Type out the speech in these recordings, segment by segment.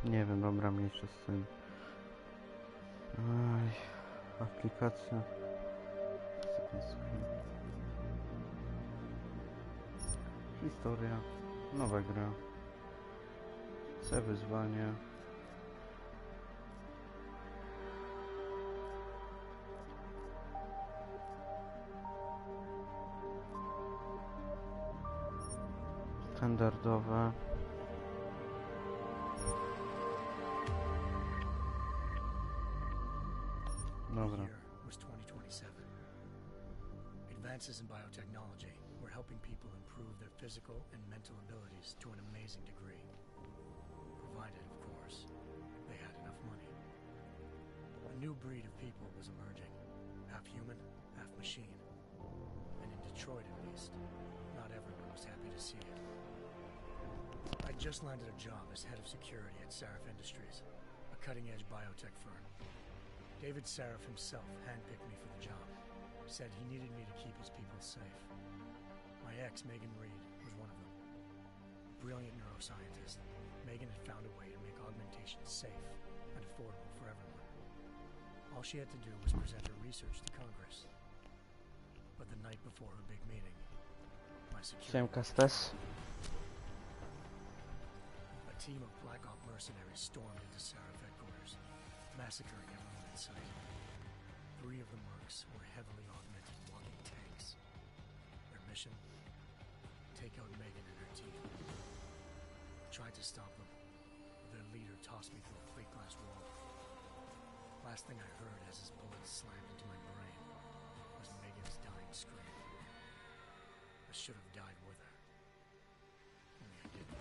Nie wiem, dobra, mniejsza z tym. Aj, aplikacja. Historia. Nowa gra. C wyzwanie. Standardowe. Dobra. Was 2027. Advances in biotechnology were helping people improve their physical and mental abilities to an amazing degree. Provided, of course, they had enough money. A new breed of people was emerging, half human, half machine. And in Detroit, at least, not everyone was happy to see it. I just landed a job as head of security at Sarif Industries, a cutting-edge biotech firm. David Sarif himself handpicked me for the job. Said he needed me to keep his people safe. My ex, Megan Reed, was one of them. Brilliant neuroscientist, Megan had found a way to make augmentation safe and affordable for everyone. All she had to do was present her research to Congress. But the night before her big meeting, my security... A team of Black Op mercenaries stormed into Sarif headquarters, massacring everyone in sight. 3 of the mercs were heavily augmented walking tanks. Their mission? Take out Megan and her team. I tried to stop them, but their leader tossed me through a plate glass wall. Last thing I heard as his bullets slammed into my brain was Megan's dying scream. I should have died with her. Only I didn't.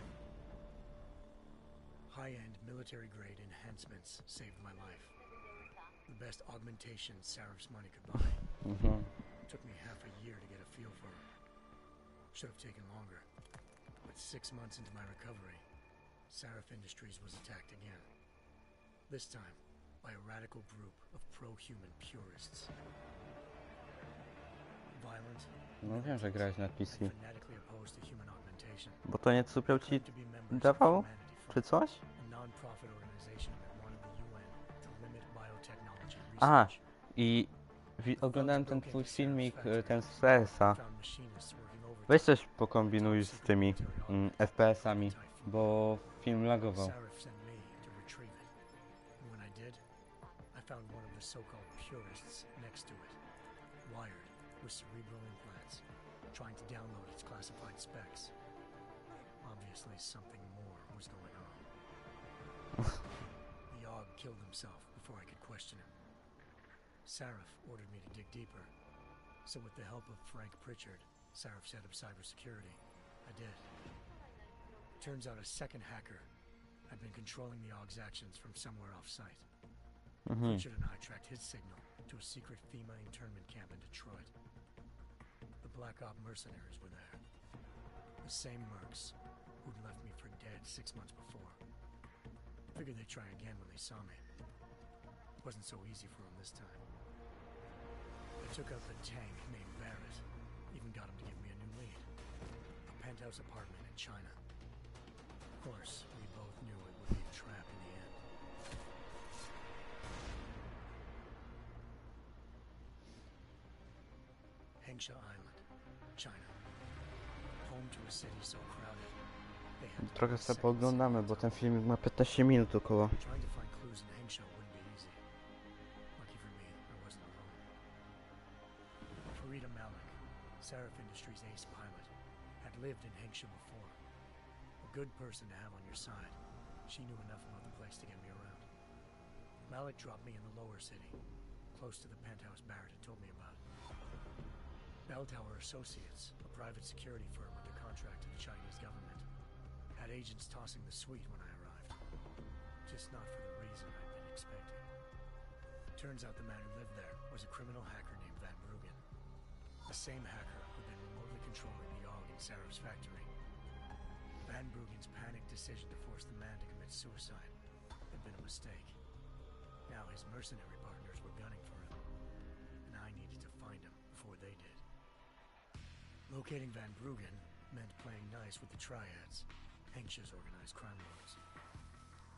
High-end military-grade enhancements saved my life. The best augmentation Sarif's money could buy. Took me half a year to get a feel for her. Should have taken longer. But 6 months into my recovery, Sarif Industries was attacked again. This time, by a radical group of pro-human purists. Violent, No wiem, że grałeś na PC. fanatically opposed to human augmentation. Bo to nie Cupiał ci dawał? Czy coś? A non-profit organization that wanted the UN to limit biotechnology A, research. i oglądałem ten twój filmik, ten z PS-a. Weź coś pokombinuj z tymi FPS-ami, bo film lagował. Sarif sent me to retrieve it. And when I did, I found one of the so-called purists next to it, wired with cerebral implants, trying to download its classified specs. Obviously, something more was going on. The AUG killed himself before I could question him. Sarif ordered me to dig deeper, so with the help of Frank Pritchard, Sarif's head of cybersecurity, I did. Turns out a second hacker had been controlling the AUG's actions from somewhere off-site. Pritchard and I tracked his signal to a secret FEMA internment camp in Detroit. The Black Op mercenaries were there. The same mercs who'd left me for dead 6 months before. Figured they'd try again when they saw me. Wasn't so easy for them this time. They took out the tank named Barrett. Even got him to give me a new lead. A penthouse apartment in China. Of course, we both knew it would be a trap in the end. Hengsha Island, China. Home to a city so crowded. They had to Trochę take sobie seconds. pooglądamy, bo ten filmik ma 15 minut około. Trying to find clues in Hengsha wouldn't be easy. Lucky for me, I wasn't alone. Farida Malik, Sarif Industries' ace pilot, had lived in Hengsha before. A good person to have on your side. She knew enough about the place to get me around. Malik dropped me in the lower city, close to the penthouse Barrett had told me about. Bell Tower Associates, a private security firm under contract to the Chinese government, had agents tossing the suite when I arrived. Just not for the reason I'd been expecting. Turns out the man who lived there was a criminal hacker named Van Bruggen. The same hacker who'd been remotely controlling the AUG in Sarif's factory. Van Bruggen's panicked decision to force the man to commit suicide had been a mistake. Now his mercenary partners were gunning for him, and I needed to find him before they did. Locating Van Bruggen meant playing nice with the triads, Hengsha's organized crime lords.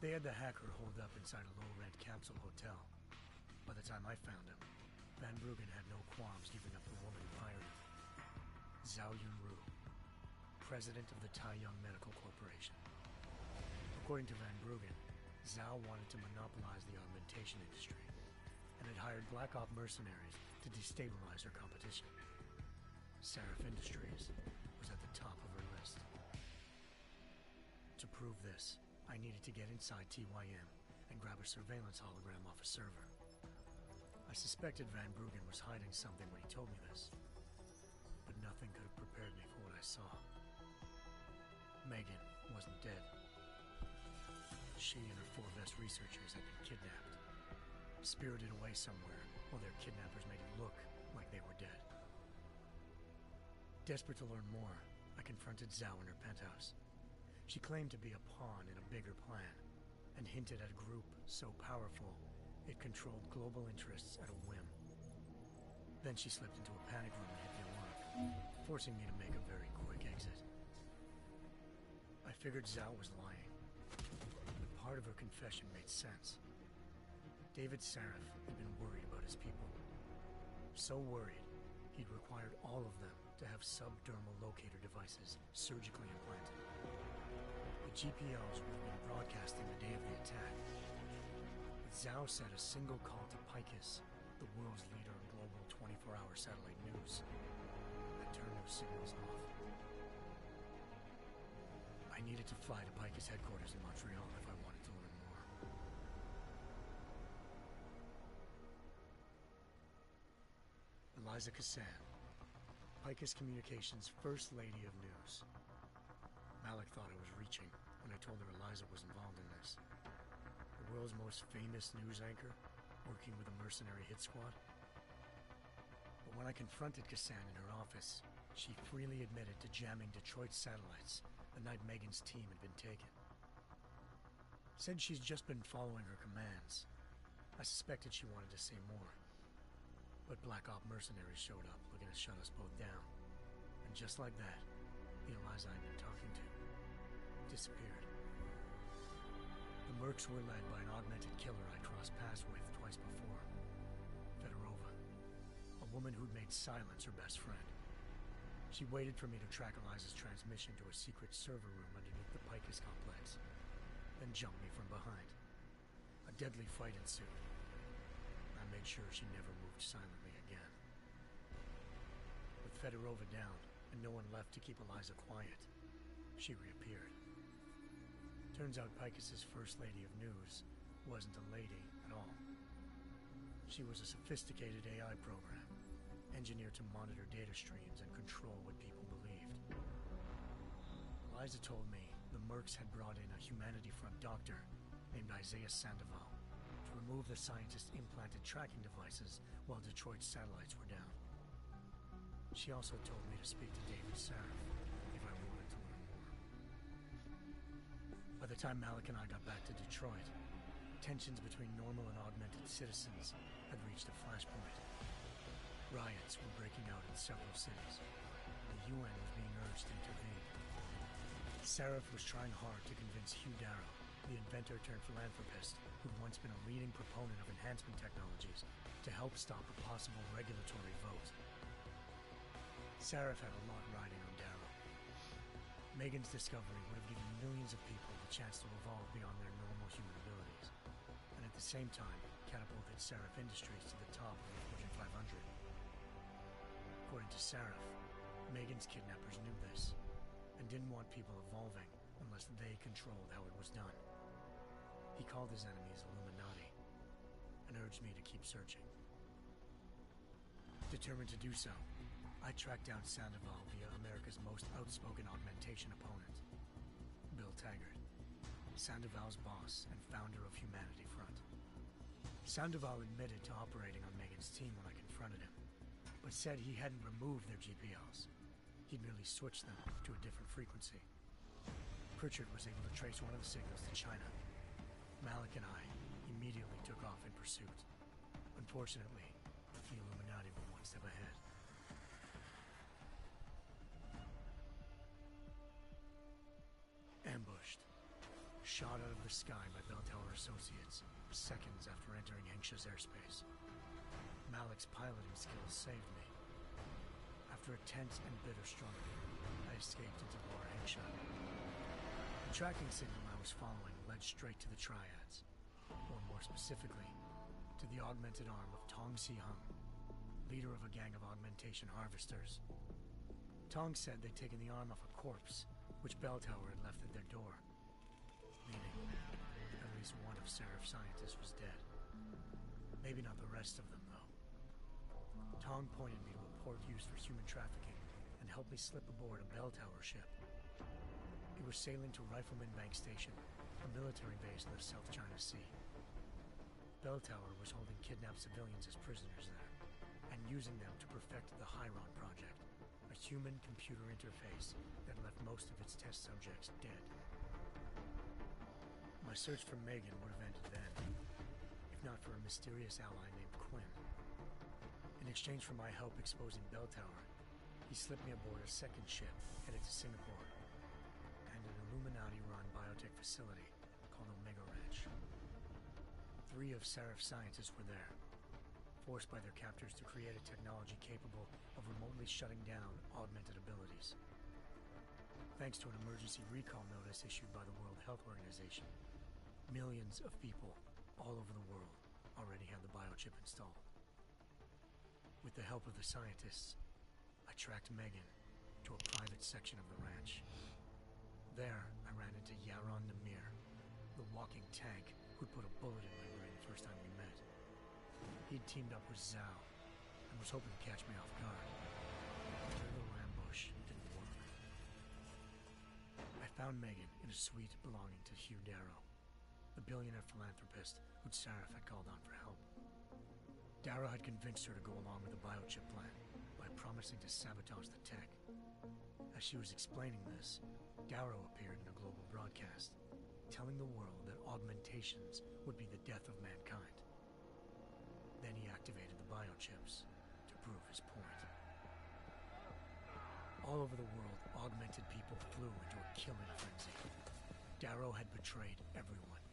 They had the hacker holed up inside a low-rent capsule hotel. By the time I found him, Van Bruggen had no qualms giving up the woman who hired him. Zhao Yunru, president of the Taiyang Medical Corporation. According to Van Bruggen, Zhao wanted to monopolize the augmentation industry and had hired Black Op mercenaries to destabilize her competition. Seraph Industries was at the top of her list. To prove this, I needed to get inside TYM and grab a surveillance hologram off a server. I suspected Van Bruggen was hiding something when he told me this, but nothing could have prepared me for what I saw. Megan wasn't dead. She and her 4 best researchers had been kidnapped, spirited away somewhere while their kidnappers made it look like they were dead. Desperate to learn more, I confronted Zhao in her penthouse. She claimed to be a pawn in a bigger plan, and hinted at a group so powerful it controlled global interests at a whim. Then she slipped into a panic room and hit the alarm, forcing me to make a very quick exit. I figured Zhao was lying, but part of her confession made sense. David Seraph had been worried about his people. So worried, he'd required all of them to have subdermal locator devices surgically implanted. The GPLs would have been broadcasting the day of the attack. But Zhao said a single call to Picus, the world's leader in global 24-hour satellite news, had turned those signals off. I needed to fly to Picus headquarters in Montreal if I wanted to learn more. Eliza Cassan, Picus Communications' First Lady of News. Malik thought I was reaching when I told her Eliza was involved in this. The world's most famous news anchor, working with a mercenary hit squad. But when I confronted Cassan in her office, she freely admitted to jamming Detroit's satellites the night Megan's team had been taken. Said she's just been following her commands. I suspected she wanted to say more. But Black Op mercenaries showed up looking to shut us both down. And just like that, the Eliza I'd been talking to disappeared. The mercs were led by an augmented killer I crossed paths with twice before. Fedorova, a woman who'd made silence her best friend. She waited for me to track Eliza's transmission to a secret server room underneath the Picus complex, then jumped me from behind. A deadly fight ensued. I made sure she never moved silently again. With Fedorova down and no one left to keep Eliza quiet, she reappeared. Turns out Picus's First Lady of News wasn't a lady at all. She was a sophisticated AI program, engineered to monitor data streams and control what people believed. Eliza told me the mercs had brought in a Humanity Front doctor named Isaiah Sandoval to remove the scientist's implanted tracking devices while Detroit's satellites were down. She also told me to speak to David Seraph if I wanted to learn more. By the time Malik and I got back to Detroit, tensions between normal and augmented citizens had reached a flashpoint. Riots were breaking out in several cities. The UN was being urged to intervene. Seraph was trying hard to convince Hugh Darrow, the inventor-turned-philanthropist who'd once been a leading proponent of enhancement technologies, to help stop a possible regulatory vote. Seraph had a lot riding on Darrow. Megan's discovery would have given millions of people the chance to evolve beyond their normal human abilities, and at the same time catapulted Seraph Industries to the top of the Fortune 500. According to Seraph, Megan's kidnappers knew this, and didn't want people evolving unless they controlled how it was done. He called his enemies Illuminati, and urged me to keep searching. Determined to do so, I tracked down Sandoval via America's most outspoken augmentation opponent, Bill Taggart, Sandoval's boss and founder of Humanity Front. Sandoval admitted to operating on Megan's team when I confronted him, but said he hadn't removed their GPLs. He'd merely switched them to a different frequency. Pritchard was able to trace one of the signals to China. Malik and I immediately took off in pursuit. Unfortunately, the Illuminati were one step ahead. Ambushed, shot out of the sky by Bell Tower Associates, seconds after entering Hengsha's airspace. Malik's piloting skills saved me. After a tense and bitter struggle, I escaped into Lower Hengsha. The tracking signal I was following led straight to the Triads, or more specifically, to the augmented arm of Tong Si-hung, leader of a gang of augmentation harvesters. Tong said they'd taken the arm off a corpse, which Bell Tower had left at their door, meaning at least one of Seraph's scientists was dead. Maybe not the rest of them, though. Tong pointed me to a port used for human trafficking and helped me slip aboard a Bell Tower ship. It was sailing to Rifleman Bank Station, a military base in the South China Sea. Bell Tower was holding kidnapped civilians as prisoners there, and using them to perfect the Hyron Project, a human-computer interface that left most of its test subjects dead. My search for Megan would have ended then, if not for a mysterious ally named Quinn. In exchange for my help exposing Bell Tower, he slipped me aboard a second ship headed to Singapore, and an Illuminati-run biotech facility called Omega Ranch. 3 of Seraph's scientists were there, forced by their captors to create a technology capable of remotely shutting down augmented abilities. Thanks to an emergency recall notice issued by the World Health Organization, millions of people all over the world already had the biochip installed. With the help of the scientists, I tracked Megan to a private section of the ranch. There, I ran into Yaron Namir, the walking tank who'd put a bullet in my brain the first time we met. He'd teamed up with Zhao and was hoping to catch me off guard. Their little ambush didn't work. I found Megan in a suite belonging to Hugh Darrow, the billionaire philanthropist who'd Saraf had called on for help. Darrow had convinced her to go along with the biochip plan by promising to sabotage the tech. As she was explaining this, Darrow appeared in a global broadcast, telling the world that augmentations would be the death of mankind. Then he activated the biochips to prove his point. All over the world, augmented people flew into a killing frenzy. Darrow had betrayed everyone,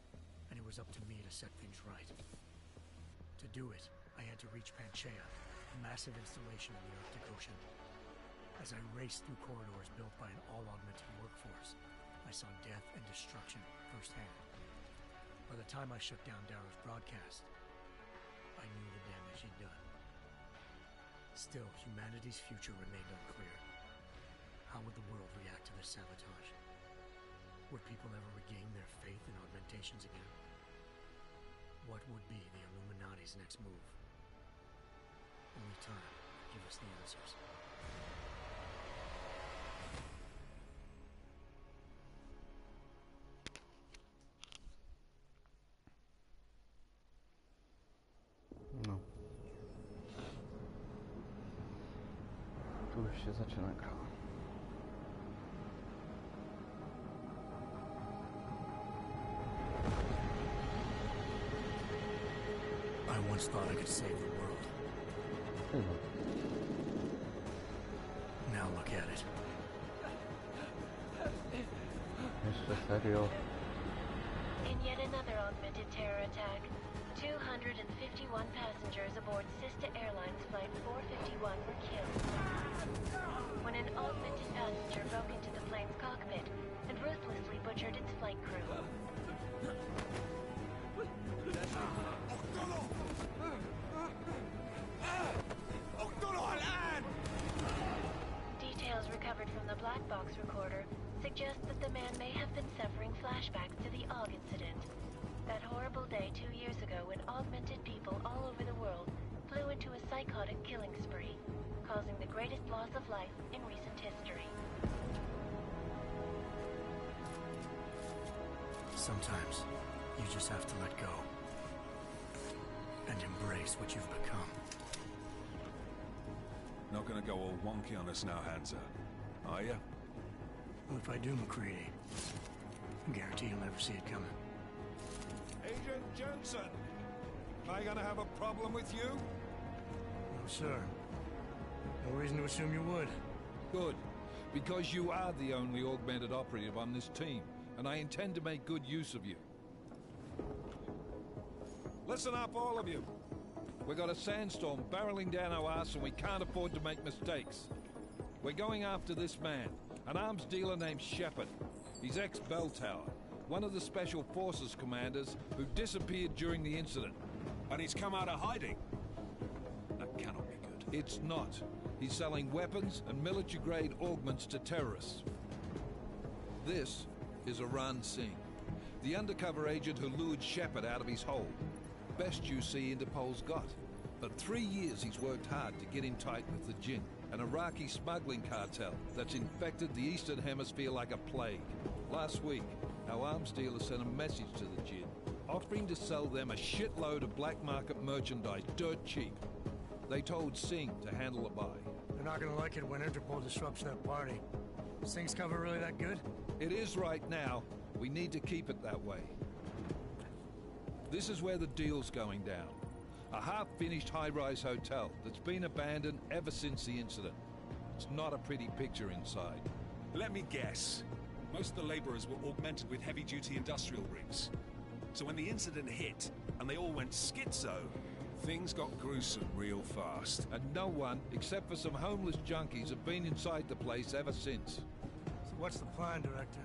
and it was up to me to set things right. To do it, I had to reach Panchaea, a massive installation in the Arctic Ocean. As I raced through corridors built by an all-augmented workforce, I saw death and destruction firsthand. By the time I shut down Darrow's broadcast, I knew the damage he'd done. Still, humanity's future remained unclear. How would the world react to this sabotage? Would people ever regain their faith in augmentations again? What would be the Illuminati's next move? Only time could give us the answers. No. Tu już się zaczyna gra. I once thought I could save the world. Now look at it. Jeszcze serio? In yet another augmented terror attack, 251 passengers aboard Sister Airlines Flight 451 were killed when an augmented passenger broke into the plane's cockpit and ruthlessly butchered its flight crew. Details recovered from the black box recorder suggest that the man may have been suffering flashbacks to the AUG incident. That horrible day 2 years ago when augmented people all over the world flew into a psychotic killing spree, causing the greatest loss of life in recent history. Sometimes, you just have to let go. And embrace what you've become. Not gonna go all wonky on us now, Hansa, are ya? Well, if I do, McCready, I guarantee you'll never see it coming. Agent Jensen! Am I gonna have a problem with you? No, sir. No reason to assume you would. Good, because you are the only augmented operative on this team, and I intend to make good use of you. Listen up, all of you. We got a sandstorm barreling down our arse and we can't afford to make mistakes. We're going after this man, an arms dealer named Shepard. He's ex-Bell Tower, one of the Special Forces commanders who disappeared during the incident. And he's come out of hiding. That cannot be good. It's not. He's selling weapons and military-grade augments to terrorists. This is Aran Singh, the undercover agent who lured Shepard out of his hole. Best you see Interpol's got. For 3 years he's worked hard to get in tight with the Jinn, an Iraqi smuggling cartel that's infected the Eastern Hemisphere like a plague. Last week, our arms dealer sent a message to the Jinn, offering to sell them a shitload of black market merchandise dirt cheap. They told Singh to handle a buy. They're not gonna like it when Interpol disrupts their party. Is Singh's cover really that good? It is right now. We need to keep it that way. This is where the deal's going down. A half-finished high-rise hotel that's been abandoned ever since the incident. It's not a pretty picture inside. Let me guess. Most of the laborers were augmented with heavy-duty industrial rigs. So when the incident hit, and they all went schizo, things got gruesome real fast. And no one, except for some homeless junkies, have been inside the place ever since. So what's the plan, Director?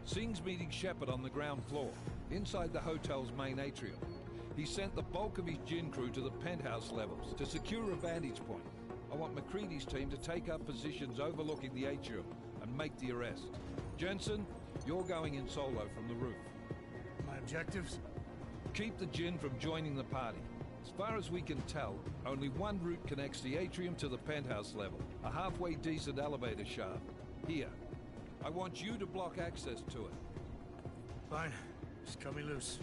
Singh's meeting Shepard on the ground floor, inside the hotel's main atrium. He sent the bulk of his Jinn crew to the penthouse levels to secure a vantage point. I want McCready's team to take up positions overlooking the atrium and make the arrest. Jensen, you're going in solo from the roof. My objectives? Keep the Jinn from joining the party. As far as we can tell, only one route connects the atrium to the penthouse level, a halfway decent elevator shaft. Here. I want you to block access to it. Fine. Just cut me loose.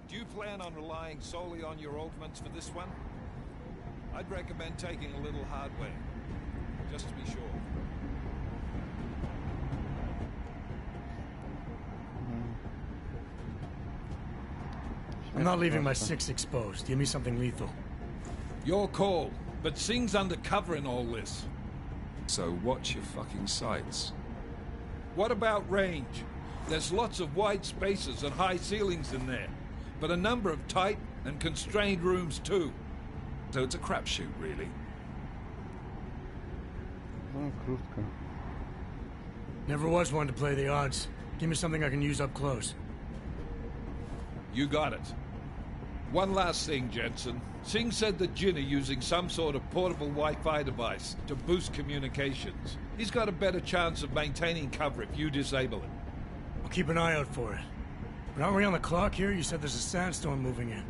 Do you plan on relying solely on your augments for this one? I'd recommend taking a little hardware, just to be sure. I'm not leaving my 6 exposed. Give me something lethal. Your call, but Singh's undercover in all this. So watch your fucking sights. What about range? There's lots of wide spaces and high ceilings in there, but a number of tight and constrained rooms too. So it's a crapshoot, really. No, krótko. Never was one to play the odds. Give me something I can use up close. You got it. One last thing, Jensen. Singh said the Jinn are using some sort of portable Wi-Fi device to boost communications. He's got a better chance of maintaining cover if you disable it. I'll keep an eye out for it. But aren't we on the clock here? You said there's a sandstorm moving in.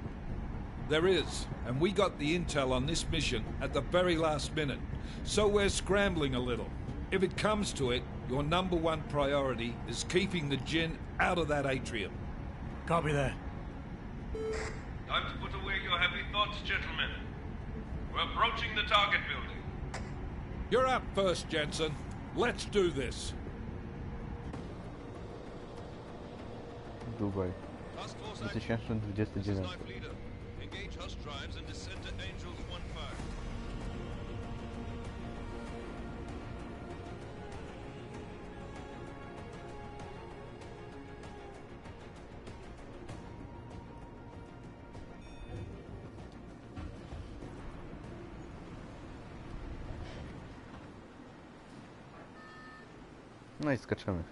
There is, and we got the intel on this mission at the very last minute. So we're scrambling a little. If it comes to it, your #1 priority is keeping the Jinn out of that atrium. Copy that. Time to put away your heavy thoughts, gentlemen. We're approaching the target building. You're up first, Jensen. Let's do this. Dubaj. Task Force 2029. Knife leader. Engage Hush drives and descend to Angels 1-5. No i skaczemy.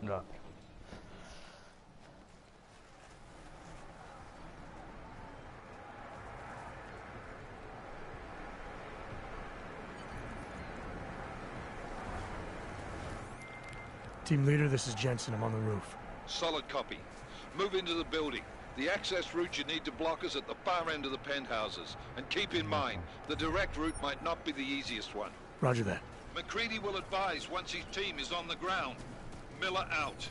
Dobra. Team leader, this is Jensen. I'm on the roof. Solid copy. Move into the building. The access route you need to block is at the far end of the penthouses. And keep in mind, the direct route might not be the easiest one. Roger that. McCready will advise once his team is on the ground. Miller out.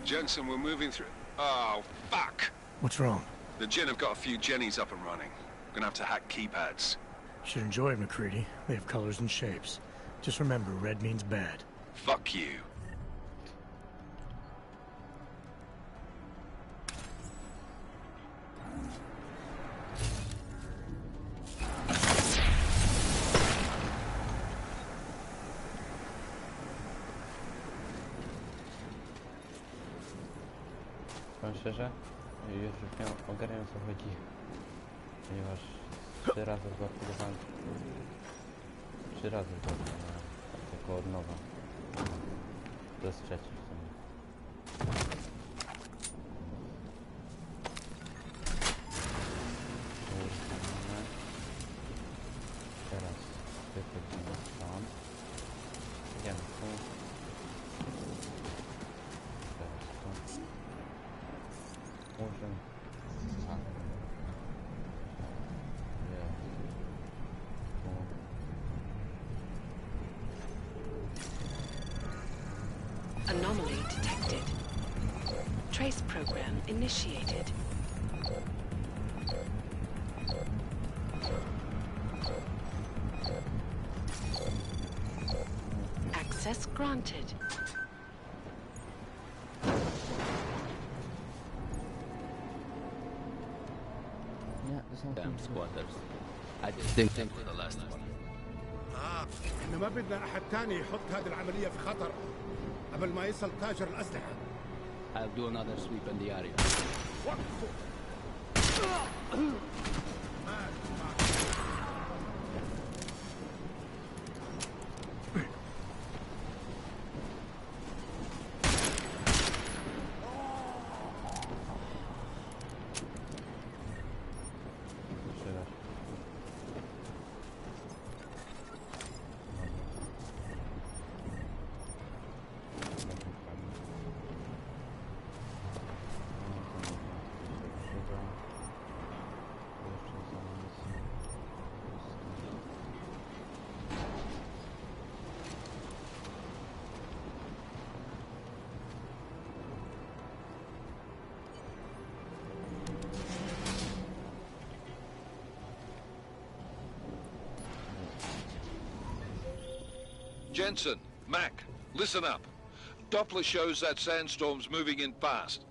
Jensen, we're moving through... Oh, fuck! What's wrong? The Jinn have got a few Jennies up and running. We're gonna have to hack keypads. Should enjoy it, McCready. They have colors and shapes. Just remember, red means bad. Fuck you. Powiem szczerze, już miał ogarniał, o co chodzi, ponieważ 3 razy zbudowałem, 3 razy zbudowałem, tak tylko od nowa. To jest trzeci w sumie. Teraz wychodzimy tam. Idziemy tu. Teraz tu. Możemy. Tak. Jest. Tu. Anomaly detected. Trace program initiated. Access granted. Nie, są Damn squatters. I didn't think we're the last one. احنا ما بدنا احد تاني يحط هذه العملية في خطر قبل ما يصل تاجر الأسلحة. I'll do another sweep in the area. وقفوا. jeszcze raz. Jensen, Mac, listen up. Doppler shows that sandstorm's moving in fast.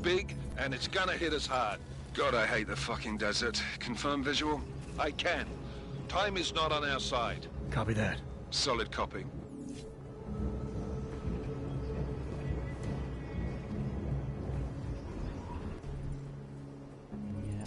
Big, and it's gonna hit us hard. God, I hate the fucking desert. Confirm visual? I can. Time is not on our side. Copy that. Solid copy. Nie.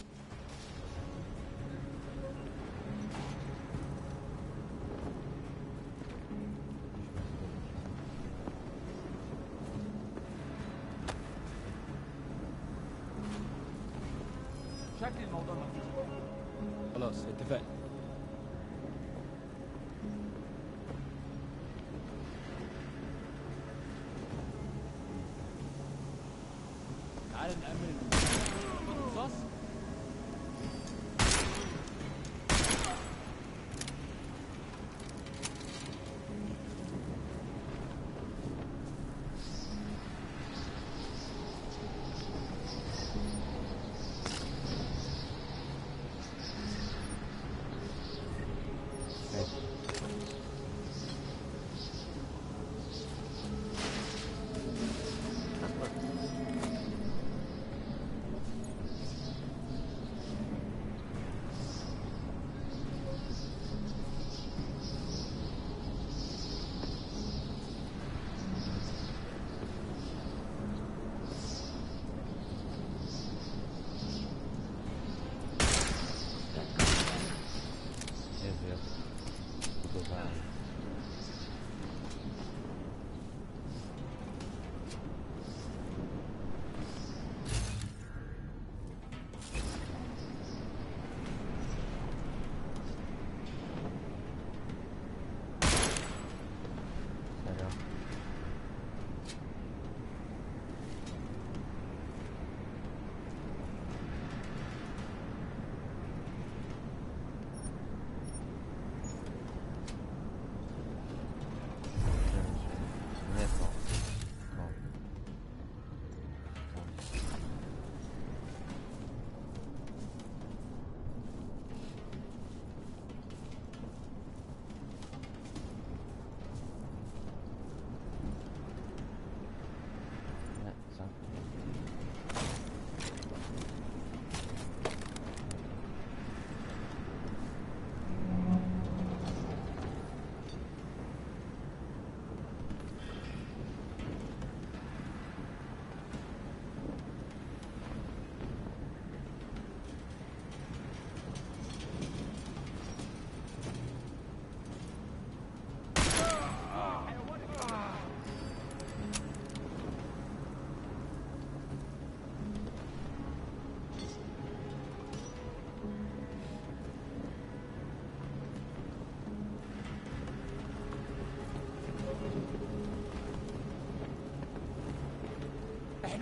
خلاص اتفقنا. تعال نأمن الرصاص.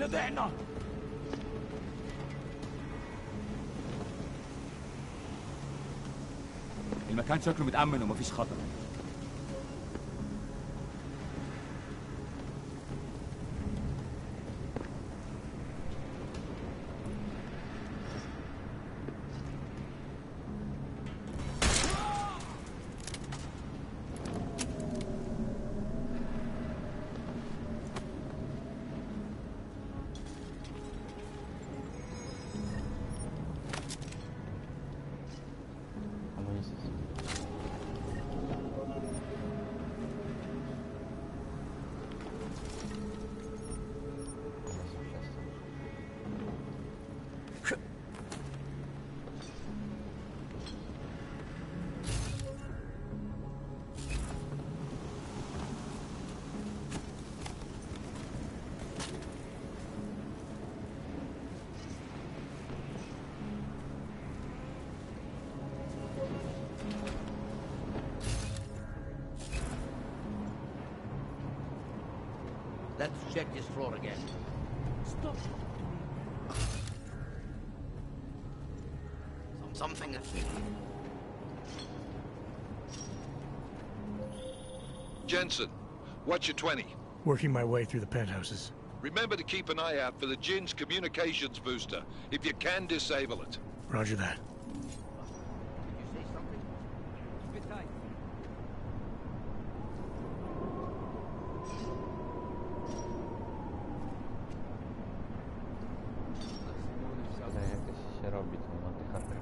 احنا ضعنا. المكان شكله متأمن ومفيش خطر. Let's check this floor again. Stop. Something. Jensen, what's your 20? Working my way through the penthouses. Remember to keep an eye out for the Jinn's communications booster. If you can, disable it. Roger that. Did you say something? Keep it tight. Ale jakieś się robi to na tych kartach.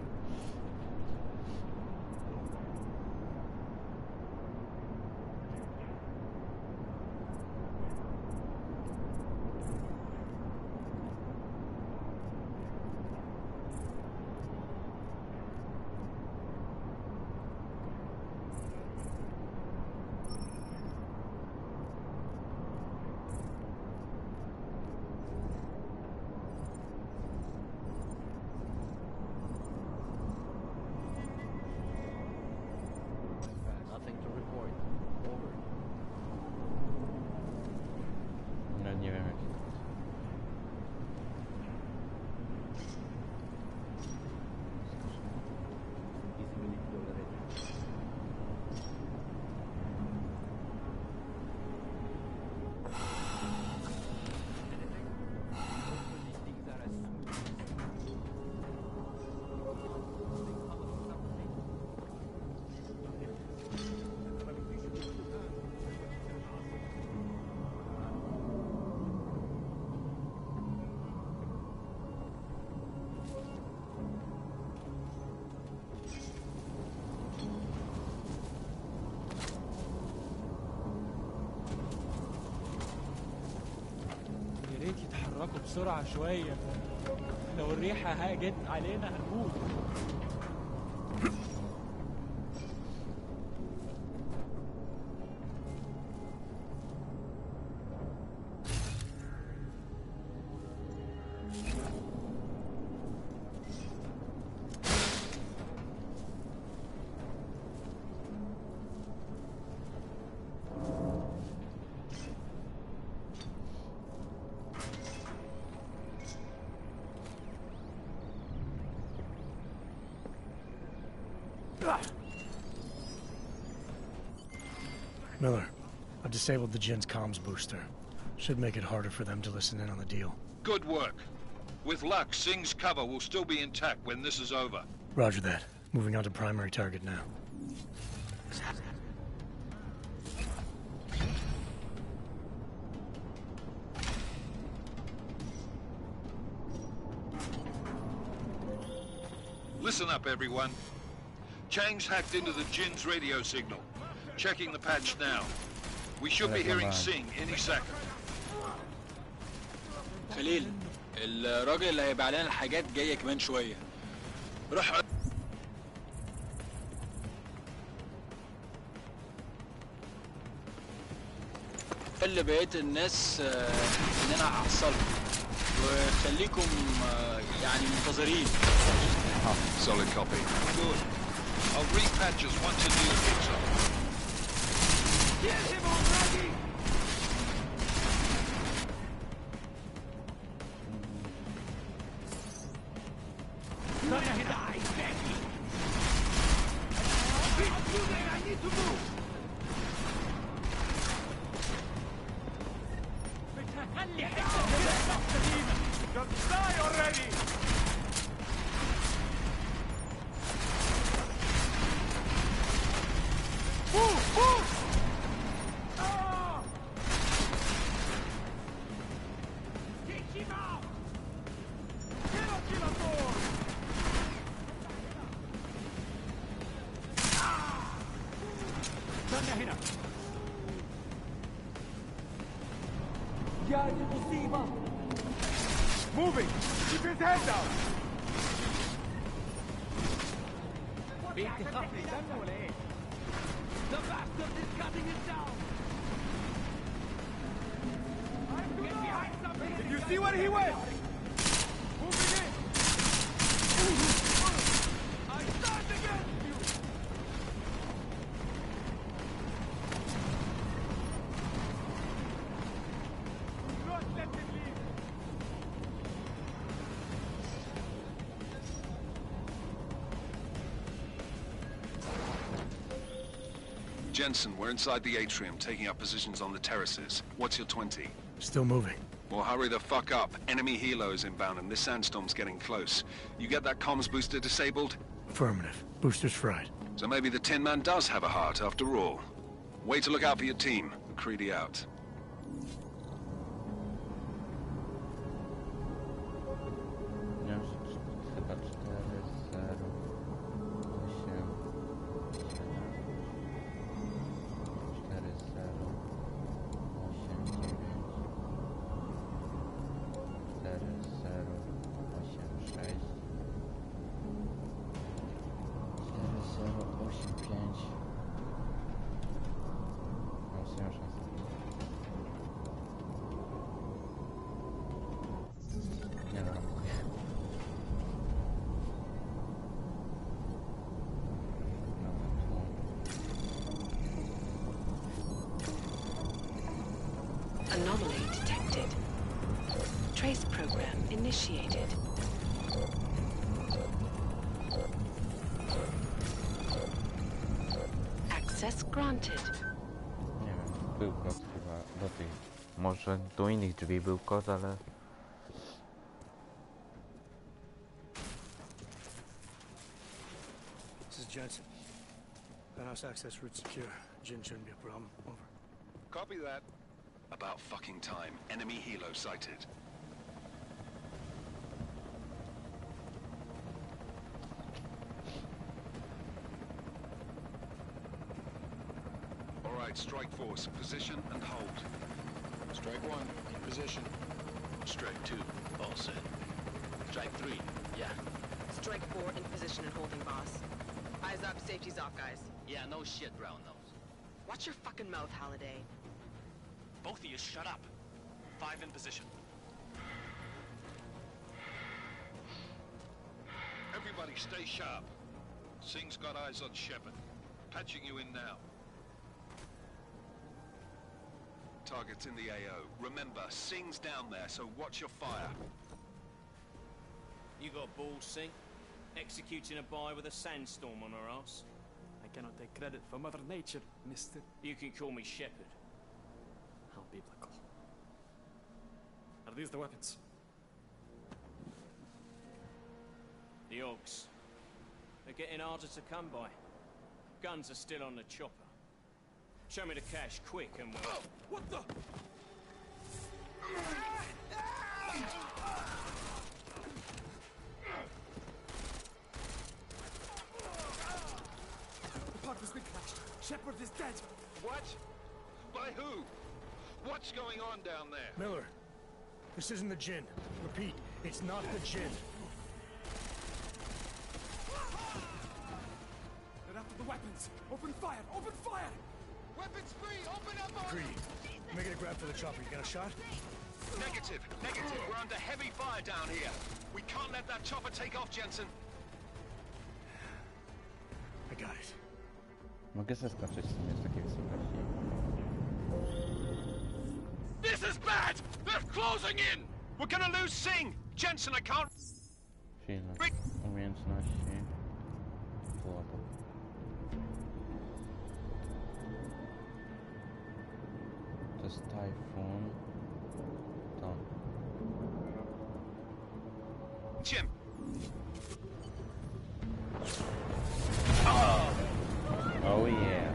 Nothing to report. Over. No nie wiem jaki kod. يا ريت يتحركوا بسرعة شوية. لو الريحة هاجت علينا هنموت. Miller, I've disabled the Jinn's comms booster. Should make it harder for them to listen in on the deal. Good work. With luck, Singh's cover will still be intact when this is over. Roger that. Moving on to primary target now. Listen up, everyone. Chang's hacked into the Jinn's radio signal. Checking the patch now. We should be hearing Singh any second. خليل، الراجل اللي هيبيع لنا الحاجات جاي كمان شوية. روح قول لبقية الناس اننا هحصلهم وخليكم يعني منتظرين. Solid copy. Good. I'll repatch us once the deal picks up. Get him already! Moving! Keep his head down! The bastard is cutting it down! Get behind something! Did you see where he went? Moving in! I stand against you! Do not let him leave! Jensen, we're inside the atrium, taking up positions on the terraces. What's your 20? Still moving. Well, hurry the fuck up. Enemy helo is inbound and this sandstorm's getting close. You get that comms booster disabled? Affirmative. Booster's fried. So maybe the Tin Man does have a heart after all. Way to look out for your team. McCready out. Chyba 4085. Mam sobie szansę. Nie da. Anomaly detected. Trace program initiated. Access granted. Nie wiem, był kod chyba do tych... Może do innych drzwi był kod, ale... This is Jensen. Penthouse access route secure. Jin shouldn't be a problem. Over. Copy that. About fucking time. Enemy helo sighted. All right, strike force. Position and hold. Strike 1, in position. Strike 2, all set. Strike 3, yeah. Strike 4 in position and holding, boss. Eyes up, safety's off, guys. Yeah, no shit, brown nose. Watch your fucking mouth, Halliday. Both of you shut up. 5 in position. Everybody stay sharp. Singh's got eyes on Shepard. Patching you in now. Target's in the AO. Remember, Singh's down there, so watch your fire. You got balls, Singh? Executing a buy with a sandstorm on her ass? I cannot take credit for Mother Nature, mister. You can call me Shepard. How biblical. Are these the weapons? The Ogs. They're getting harder to come by. Guns are still on the chopper. Show me the cash, quick, and we'll... Oh, what the? The pod has been crashed. Shepard is dead. What? By who? What's going on down there? Miller, this isn't the Jinn. Repeat, it's not the Jinn. They're after the weapons. Open fire! Open fire! Weapons free! Open up on... Greedy, making a grab for the chopper. You got a shot? Negative. Negative. We're under heavy fire down here. We can't let that chopper take off, Jensen. I got it. Mogę zeskoczyć z tym, jest takie wysokości. This is bad! They're closing in! We're gonna lose Singh! Jensen, I can't... Silne. Umiejętności. jest Typhoon. To. Jim! Oh yeah.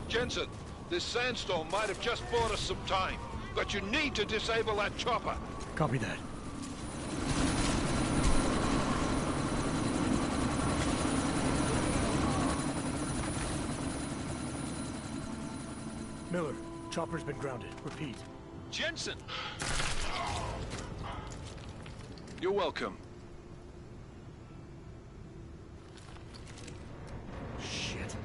Jensen, this sandstorm might have just bought us some time, but you need to disable that chopper. Copy that. Miller, chopper's been grounded. Repeat. Jensen! You're welcome. Shit.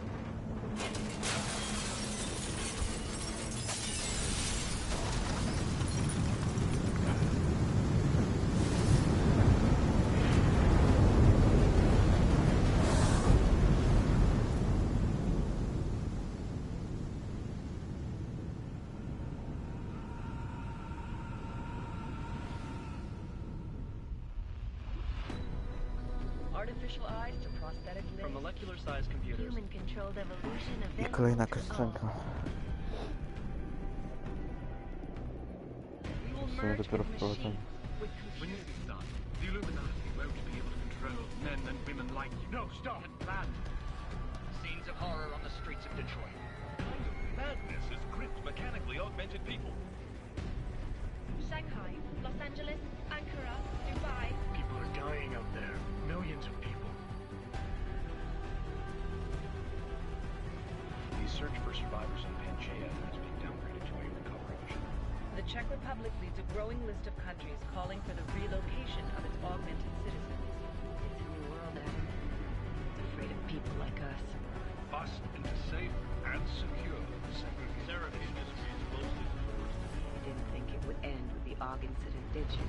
Artificial eyes to prosthetic limbs. From molecular-sized computers. Human-controlled evolution of I kolejna kaszczenka. W sumie dopiero wprowadzam. When this is done, the Illuminati won't be able to control men and women like you. No, stop! Plan! Scenes of horror on the streets of Detroit. Madness has gripped mechanically augmented people. Shanghai, Los Angeles, Ankara, Dubai. People are dying out there. Millions of people. The search for survivors in Pangaea has been downgraded to a recovery mission. The Czech Republic leads a growing list of countries calling for the relocation of its augmented citizens. It's a new world, Adam. It's afraid of people like us. Bust into safe and secure segregation. Therapy industry is closely supported. You didn't think it would end with the AUG incident, did you?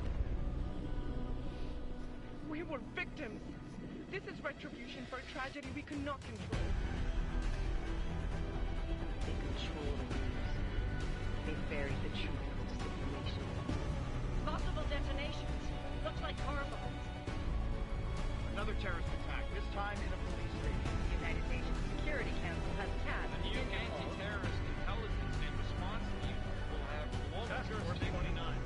We were victims. This is retribution for a tragedy we could not control. They control the news. They buried the truth with disinformation. Possible detonations. Looks like car bombs. Another terrorist attack, this time in a police station. The United Nations Security Council has tasked The new anti-terrorist intelligence and response team will have global jurisdiction. 29.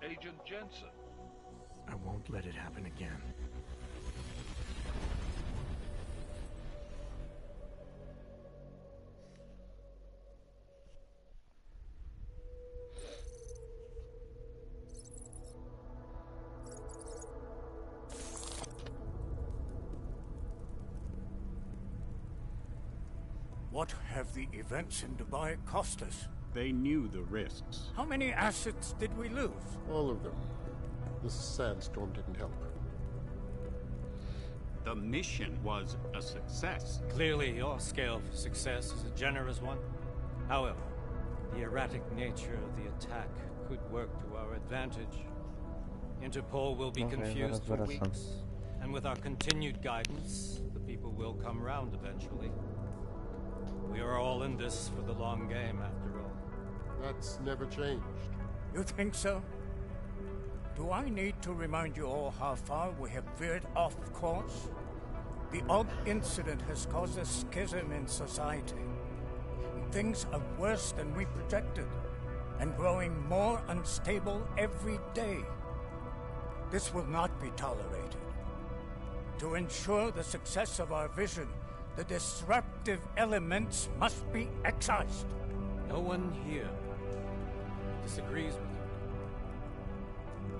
Agent Jensen. I won't let it happen again. What have the events in Dubai cost us? They knew the risks. How many assets did we lose? All of them. This sandstorm didn't help. The mission was a success. Clearly, your scale for success is a generous one. However, the erratic nature of the attack could work to our advantage. Interpol will be confused for weeks, and with our continued guidance, the people will come round eventually. We are all in this for the long game, after all. That's never changed. You think so? Do I need to remind you all how far we have veered off course? The AUG incident has caused a schism in society. Things are worse than we projected, and growing more unstable every day. This will not be tolerated. To ensure the success of our vision, the disruptive elements must be excised. No one here disagrees with you.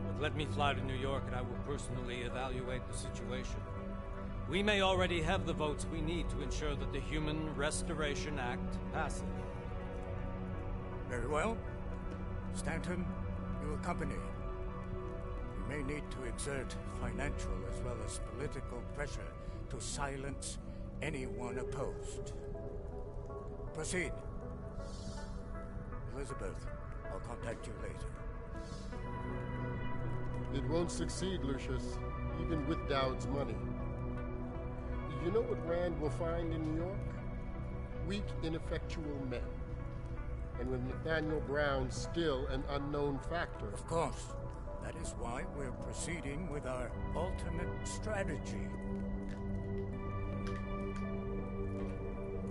But let me fly to New York and I will personally evaluate the situation. We may already have the votes we need to ensure that the Human Restoration Act passes. Very well. Stanton, you accompany. We may need to exert financial as well as political pressure to silence anyone opposed. Proceed. Elizabeth, I'll contact you later. It won't succeed, Lucius, even with Dowd's money. You know what Rand will find in New York? Weak, ineffectual men. And with Nathaniel Brown still an unknown factor. Of course. That is why we're proceeding with our ultimate strategy.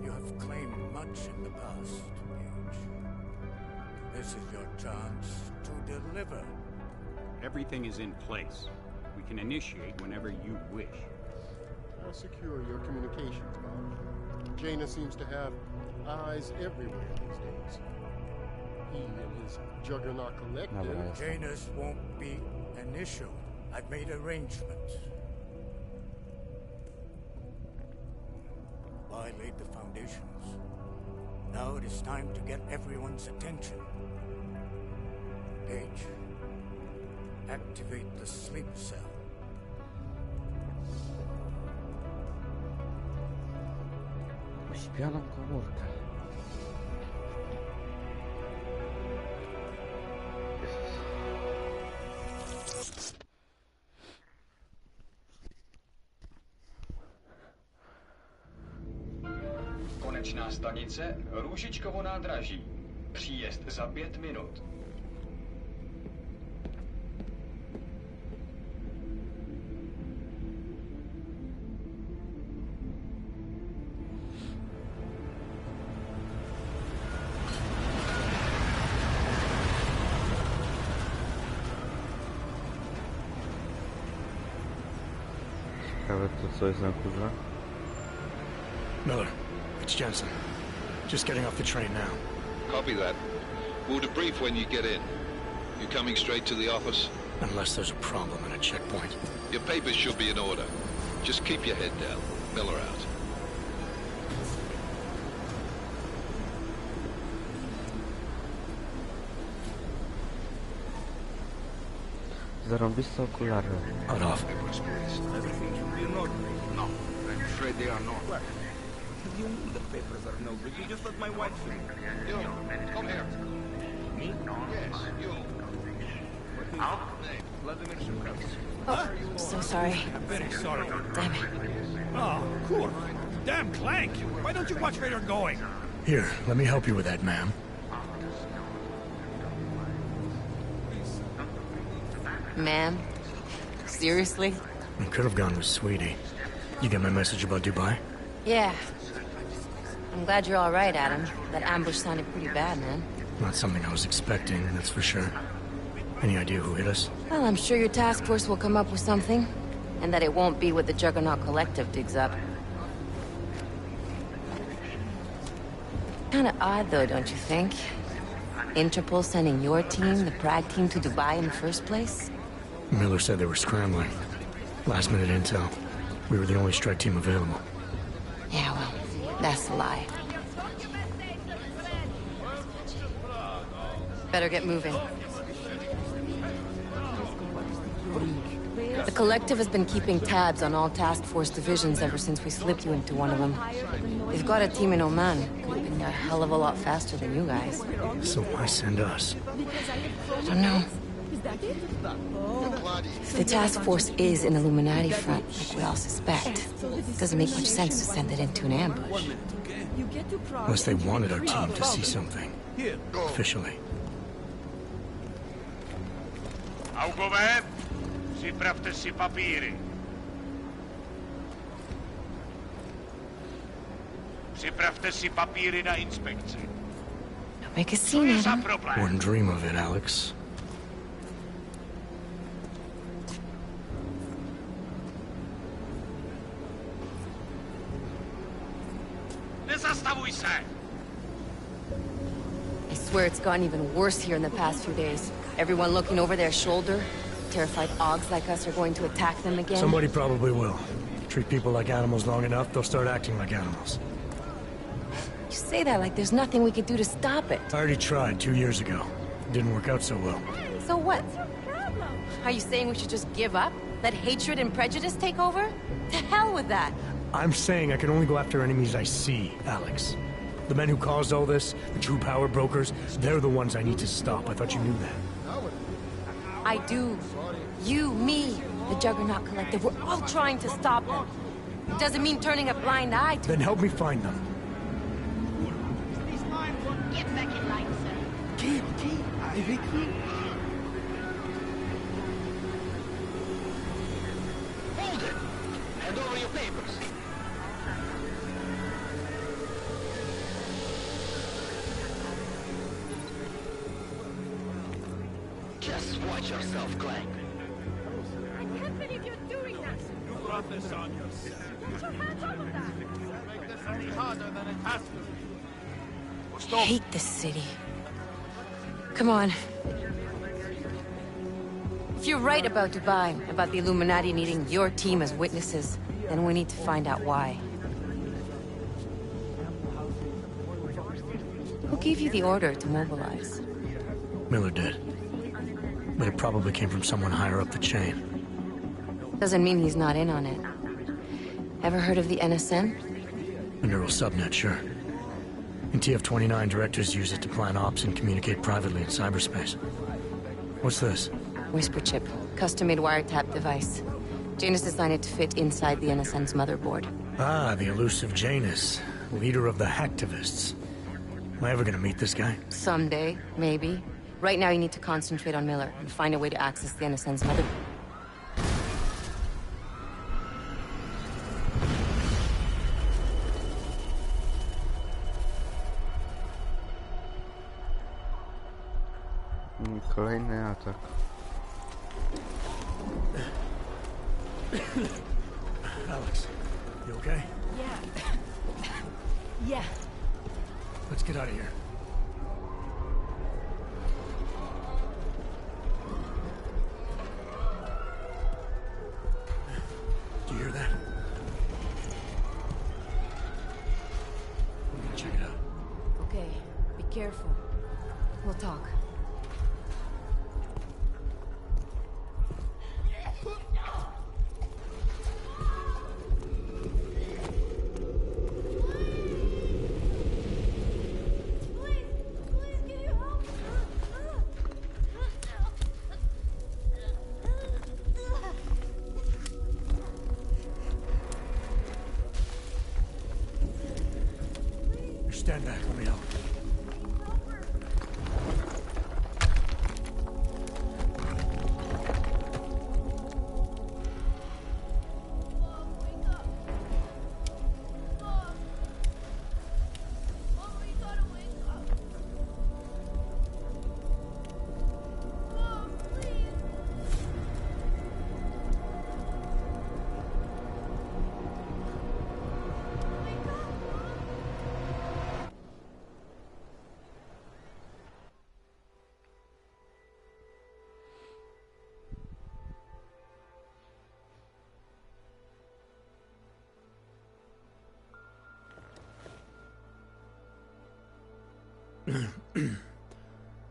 You have claimed much in the past, Age. This is your chance to deliver. Everything is in place. We can initiate whenever you wish. I'll secure your communications, Bob. Jaina seems to have eyes everywhere these days. He and his Juggernaut Collective... Janus won't be initial. I've made arrangements. I laid the foundations. Now it is time to get everyone's attention. Page, activate the sleep cell. Uśpioną komórkę. Konečná stanice Růžičkovo nádraží. Příjezd za 5 minut. Ciekawe to co jest na górze. Miller, it's Jensen. Just getting off the train now. Copy that. We'll debrief when you get in. You coming straight to the office? Unless there's a problem at a checkpoint. Your papers should be in order. Just keep your head down. Miller out. Zarąbiste okulary. Cut off. Everything should be in order. No, I'm afraid they are not. What do you mean the papers are no good? You just let my wife in. You, come here. Me? Yes, you. Vladimir Shukov. Oh, so sorry. I'm very sorry. Damn it. Oh, cool. Damn Clank! Why don't you watch where you're going? Here, let me help you with that, ma'am. Ma'am? Seriously? I could have gone with Sweetie. You get my message about Dubai? Yeah. I'm glad you're all right, Adam. That ambush sounded pretty bad, man. Not something I was expecting, that's for sure. Any idea who hit us? Well, I'm sure your task force will come up with something. And that it won't be what the Juggernaut Collective digs up. Kinda odd, though, don't you think? Interpol sending your team, the Prague team, to Dubai in the first place? Miller said they were scrambling. Last minute intel. We were the only strike team available. Yeah, well, that's a lie. Better get moving. The Collective has been keeping tabs on all task force divisions ever since we slipped you into one of them. They've got a team in Oman. Could have been a hell of a lot faster than you guys. So why send us? I don't know. If the task force is an Illuminati front, like we all suspect, it doesn't make much sense to send it into an ambush. Unless they wanted our team to see something. Officially. Augové, připravte si papíry. Připravte si papíry na inspekci. Don't make a scene, Adam. Wouldn't dream of it, Alex. Nezastavuj se! I swear it's gotten even worse here in the past few days. Everyone looking over their shoulder. Terrified Augs like us are going to attack them again. Somebody probably will. Treat people like animals long enough, they'll start acting like animals. You say that like there's nothing we could do to stop it. I already tried 2 years ago. Didn't work out so well. So what? Are you saying we should just give up? Let hatred and prejudice take over? To hell with that! I'm saying I can only go after enemies I see, Alex. The men who caused all this, the true power brokers, they're the ones I need to stop. I thought you knew that. I do. You, me, the Juggernaut Collective, we're all trying to stop them. It doesn't mean turning a blind eye to... Then help me find them. Get back in line, sir. Watch yourself, Clank. I can't believe you're doing that! You brought this on yourself. Get your hands off of that! Make this any harder than it has to be. I hate this city. Come on. If you're right about Dubai, about the Illuminati needing your team as witnesses, then we need to find out why. Who gave you the order to mobilize? Miller did. But it probably came from someone higher up the chain. Doesn't mean he's not in on it. Ever heard of the NSN? A neural subnet, sure. In TF-29, directors use it to plan ops and communicate privately in cyberspace. What's this? Whisper chip. Custom-made wiretap device. Janus designed it to fit inside the NSN's motherboard. Ah, the elusive Janus. Leader of the hacktivists. Am I ever gonna meet this guy? Someday, maybe. Right now you need to concentrate on Miller and find a way to access the NSN's motherboard. Kolejny atak. Alex, you okay? Yeah. Yeah. Let's get out of here. Do you hear that? We're gonna check it out. Okay, be careful. We'll talk. Stand back, let me help.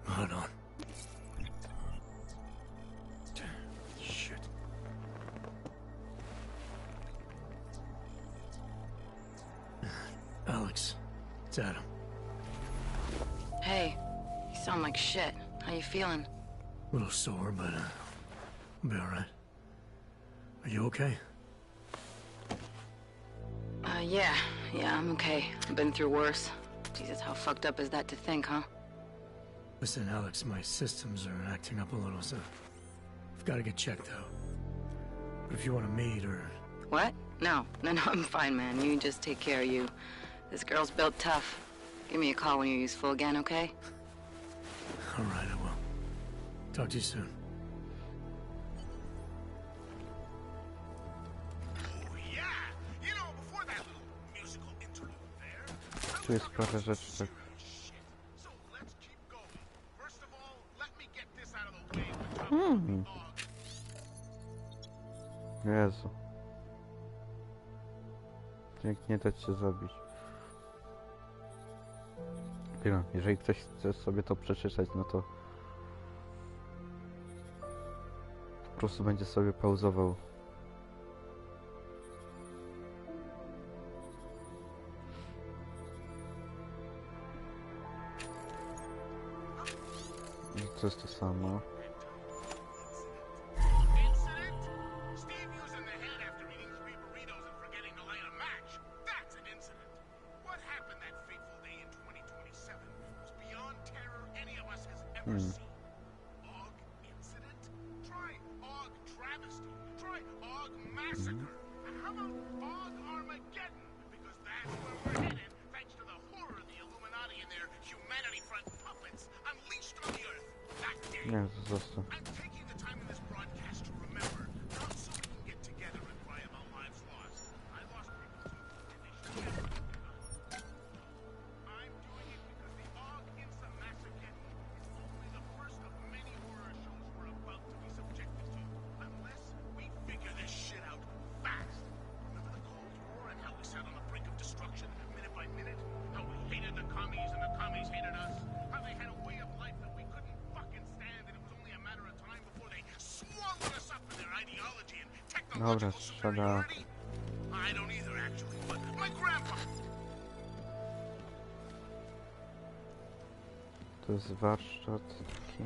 Hold on. Shit. Alex, it's Adam. Hey, you sound like shit. How you feeling? A little sore, but I'll be all right. Are you okay? Yeah, I'm okay. I've been through worse. Jesus, how fucked up is that to think, huh? Listen, Alex, my systems are acting up a little, so I've got to get checked out. But if you want to meet or... What? No, I'm fine, man. You just take care of you. This girl's built tough. Give me a call when you're useful again, okay? All right, I will. Talk to you soon. Tu jest parę rzeczy tak. Jezu. Jak nie dać się zabić. Jeżeli ktoś chce sobie to przeczytać, no to po prostu będzie sobie pauzował. To jest to samo. Nie, to został. Dobra, sprzeda. I don't either, actually, but my grandpa... To jest warsztat taki.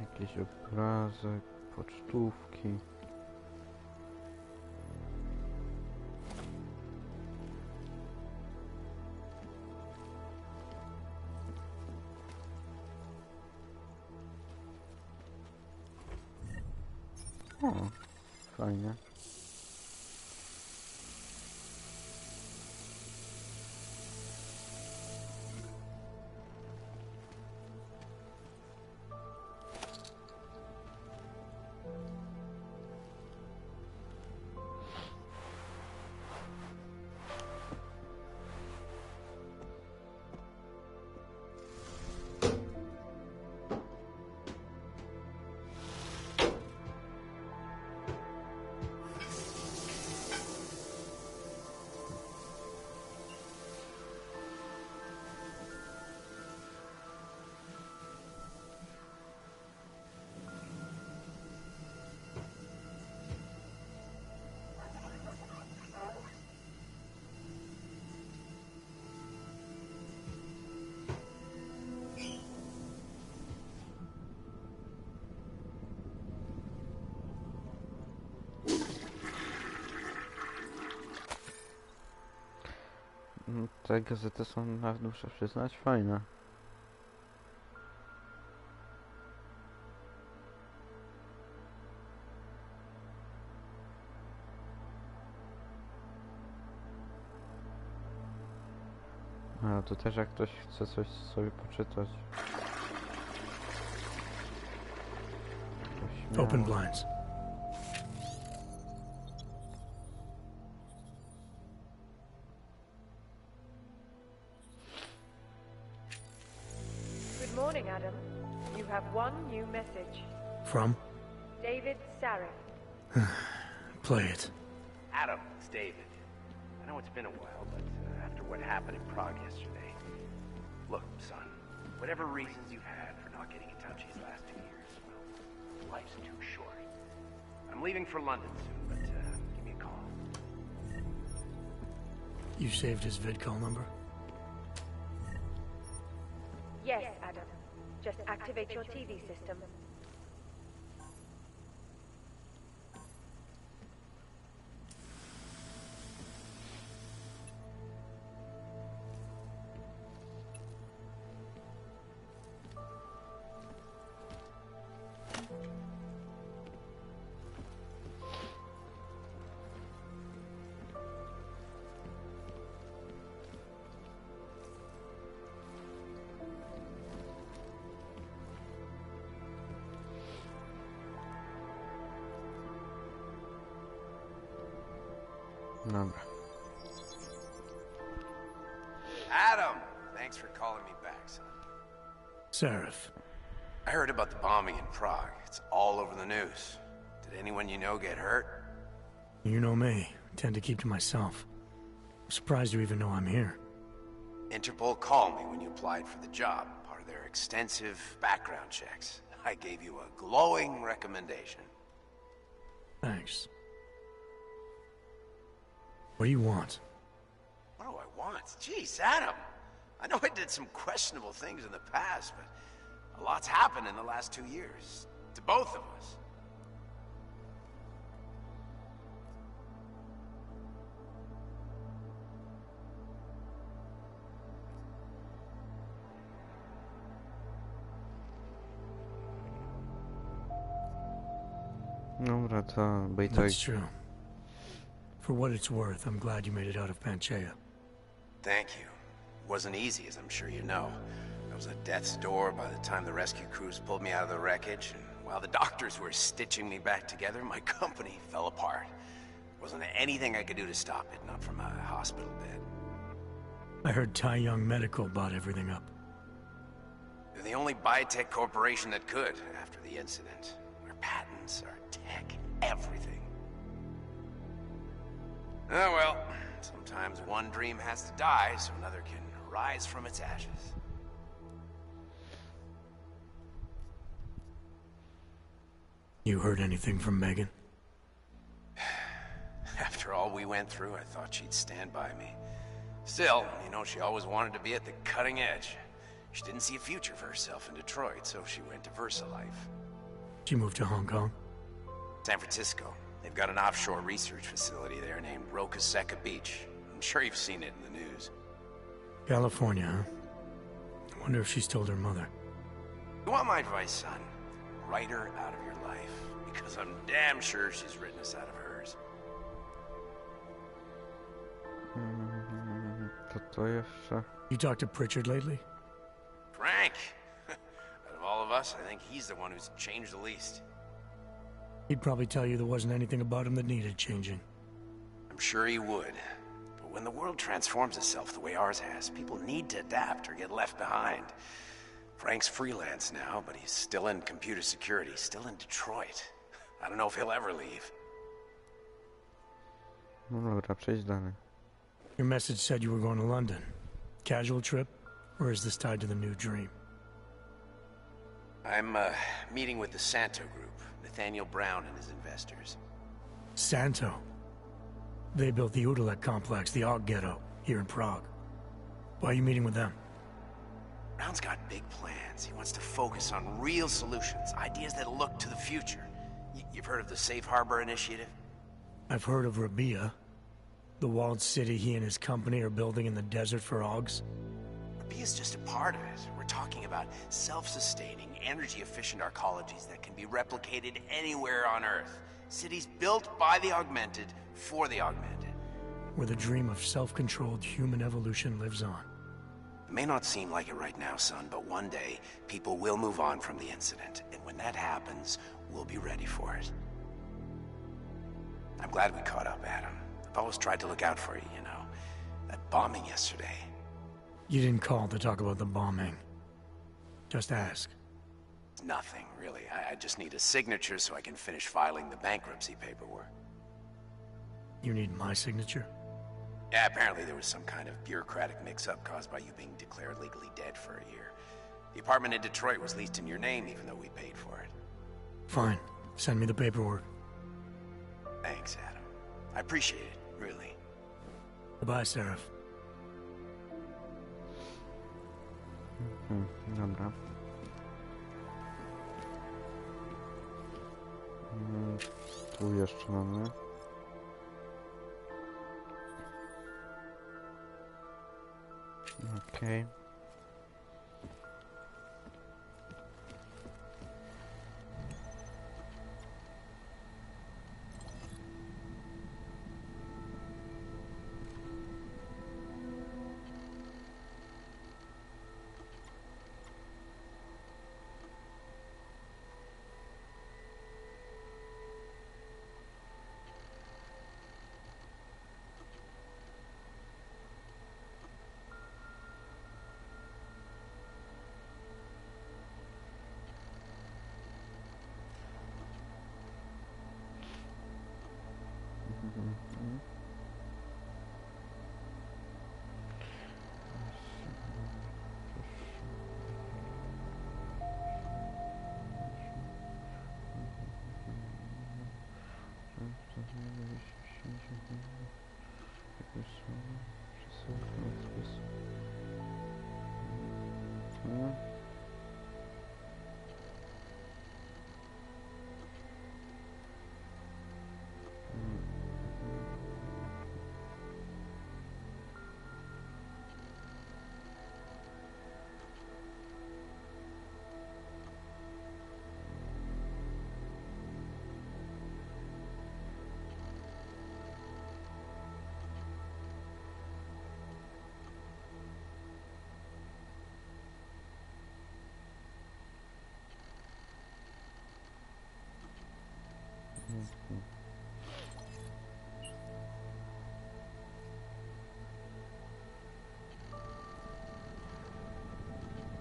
Jakiś obrazek, pocztówki. O, fajnie. Te gazety są, muszę przyznać, fajne. A tu też jak ktoś chce coś sobie poczytać. Open blinds. Good morning, Adam. You have one new message. From? David Sarek. Play it. Adam, it's David. I know it's been a while, but after what happened in Prague yesterday... Look, son, whatever reasons you've had for not getting in touch these last 2 years, well, life's too short. I'm leaving for London soon, but give me a call. You saved his vidcall number? Yes, Adam. Just activate your TV system. Dobra. Adam! Thanks for calling me back, son. Seraph. I heard about the bombing in Prague. It's all over the news. Did anyone you know get hurt? You know me. I tend to keep to myself. I'm surprised you even know I'm here. Interpol called me when you applied for the job, part of their extensive background checks. I gave you a glowing recommendation. Thanks. What do you want? What do I want? Jeez, Adam! I know I did some questionable things in the past, but a lot's happened in the last 2 years. To both of us. Dobra, to by tak. That's true. For what it's worth, I'm glad you made it out of Panchaea. Thank you. It wasn't easy, as I'm sure you know. I was at death's door by the time the rescue crews pulled me out of the wreckage, and while the doctors were stitching me back together, my company fell apart. Wasn't anything I could do to stop it, not from a hospital bed. I heard Tai Young Medical bought everything up. They're the only biotech corporation that could, after the incident. Our patents, our tech, everything. Oh well, sometimes one dream has to die so another can rise from its ashes. You heard anything from Megan? After all we went through, I thought she'd stand by me. Still, you know, she always wanted to be at the cutting edge. She didn't see a future for herself in Detroit, so she went to VersaLife. She moved to Hong Kong? San Francisco. They've got an offshore research facility there named Roca Seca Beach. I'm sure you've seen it in the news. California, huh? I wonder if she's told her mother. You want my advice, son? Write her out of your life, because I'm damn sure she's written us out of hers. Co to jeszcze? You talked to Pritchard lately? Frank! Out of all of us, I think he's the one who's changed the least. He'd probably tell you there wasn't anything about him that needed changing. I'm sure he would. But when the world transforms itself the way ours has, people need to adapt or get left behind. Frank's freelance now, but he's still in computer security, still in Detroit. I don't know if he'll ever leave. No dobra, przejdź dalej. Your message said you were going to London. Casual trip? Or is this tied to the new dream? I'm, meeting with the Santo Group, Nathaniel Brown and his investors. Santo? They built the Udalek complex, the Og Ghetto, here in Prague. Why are you meeting with them? Brown's got big plans. He wants to focus on real solutions, ideas that look to the future. You've heard of the Safe Harbor Initiative? I've heard of Rabia, the walled city he and his company are building in the desert for Augs. Rabia's just a part of it. We're talking about self-sustaining, energy-efficient arcologies that can be replicated anywhere on Earth. Cities built by the augmented, for the augmented. Where the dream of self-controlled human evolution lives on. It may not seem like it right now, son, but one day, people will move on from the incident. And when that happens, we'll be ready for it. I'm glad we caught up, Adam. I've always tried to look out for you, you know. That bombing yesterday. You didn't call to talk about the bombing. Just ask. It's nothing, really. I just need a signature so I can finish filing the bankruptcy paperwork. You need my signature? Yeah, apparently there was some kind of bureaucratic mix-up caused by you being declared legally dead for a year. The apartment in Detroit was leased in your name, even though we paid for it. Fine. Send me the paperwork. Thanks, Adam. I appreciate it, really. Goodbye, Seraph. Dobra. Tu jeszcze mamy. Okej.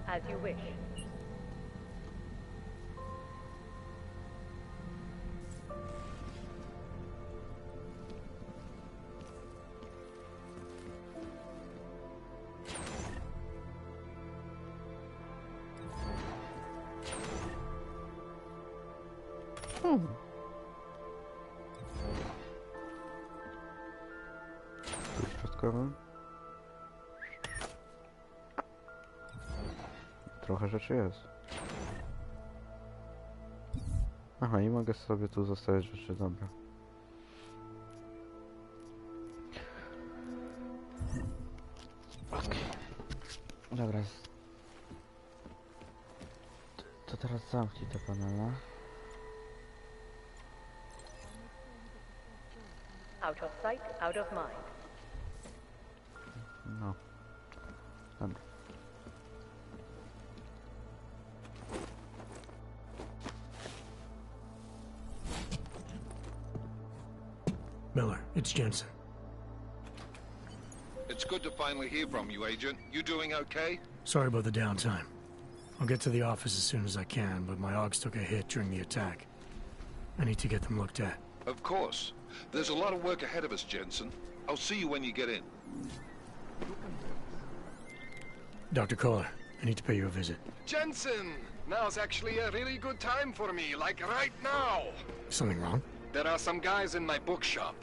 As you wish. wojskowym. Trochę rzeczy jest. Aha, i mogę sobie tu zostawiać rzeczy, dobra. Okej. Dobra. To teraz zamknij te panele. Out of sight, out of mind. No. Dobra. Miller, it's Jensen. It's good to finally hear from you, Agent. You doing okay? Sorry about the downtime. I'll get to the office as soon as I can, but my Augs took a hit during the attack. I need to get them looked at. Of course. There's a lot of work ahead of us, Jensen. I'll see you when you get in. Dr. Kohler, I need to pay you a visit. Jensen! Now's actually a really good time for me, like right now! Something wrong? There are some guys in my bookshop.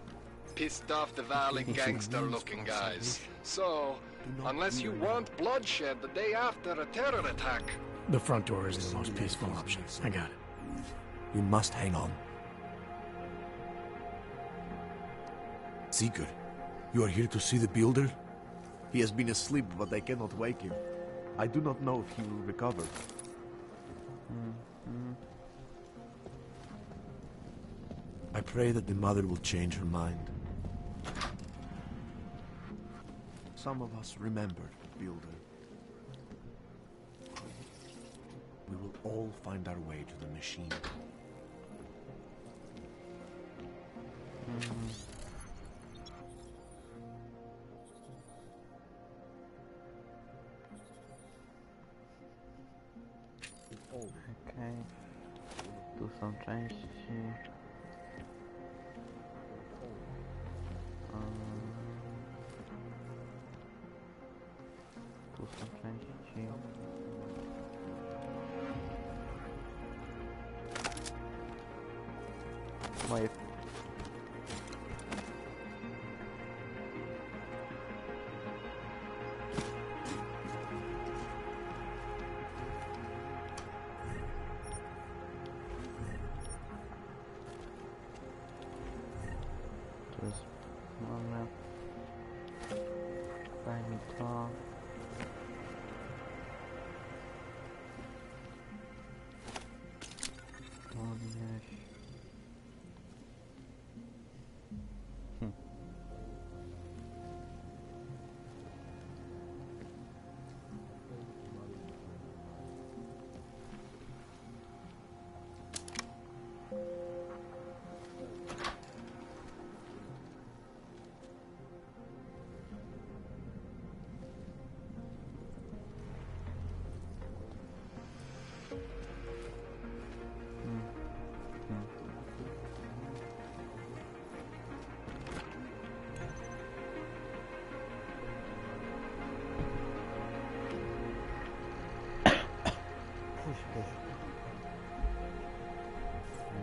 Pissed off the Valley gangster-looking guys. So, unless you want bloodshed the day after a terror attack... The front door isn't the most peaceful option. I got it. We must hang on. Seeker, you are here to see the builder? He has been asleep, but I cannot wake him. I do not know if he will recover. I pray that the mother will change her mind. Some of us remember the builder. We will all find our way to the machine. Okej. Tu są części. Tu są części. Moje. To jest... Mamy... Daj mi to... Podnieś...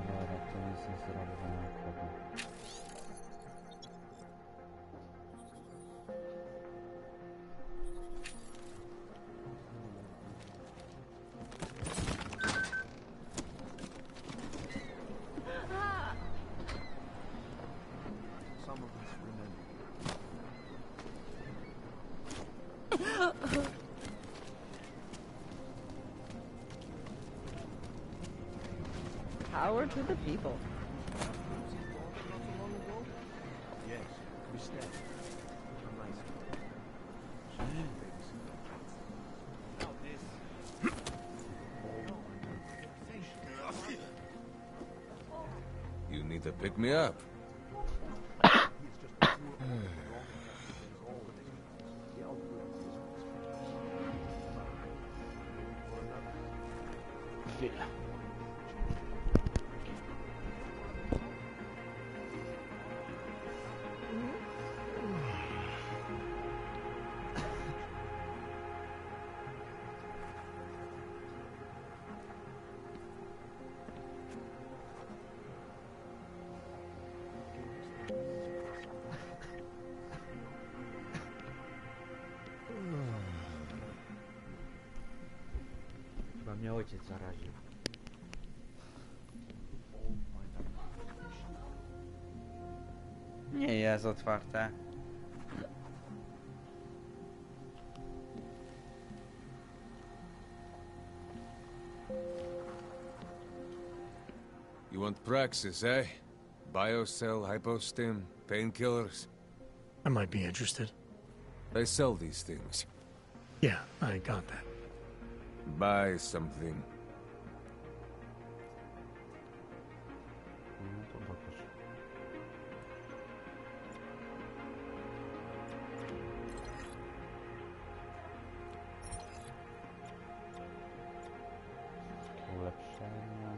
Dobra, to nic nie zrobię na pewno. Some of us remember. Power to the people. Yes, we stand. You need to pick me up. mnie ojciec zaraził. Nie jest otwarte. You want praxis, eh? Biocell, hypostim, painkillers? I might be interested. They sell these things. Yeah, I got that. Buy something. Ulepszenia.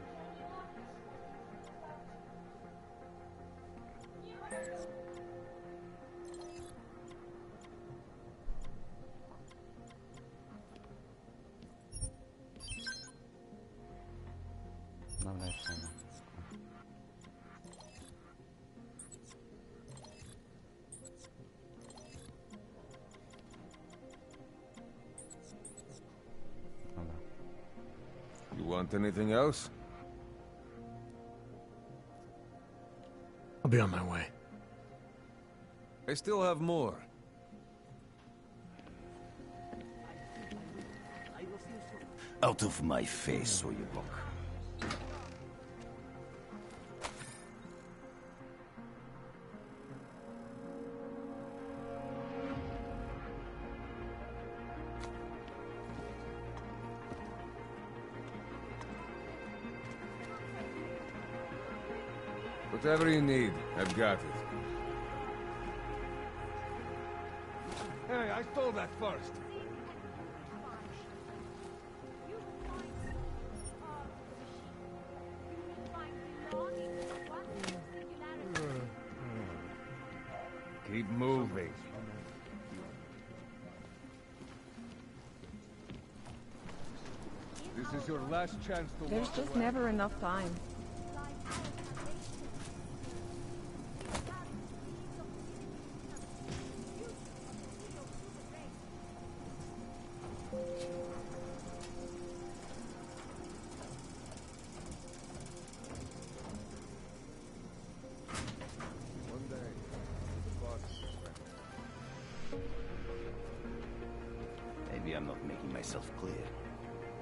Dobra, jeszcze nie. Dobra. You want anything else? I'll be on my way. I still have more. Out of my face, Oyebok. Whatever you need, I've got it. Hey, I stole that first. Keep moving. This is your last chance to There's walk just away. never enough time. One day, the boss Maybe I'm not making myself clear.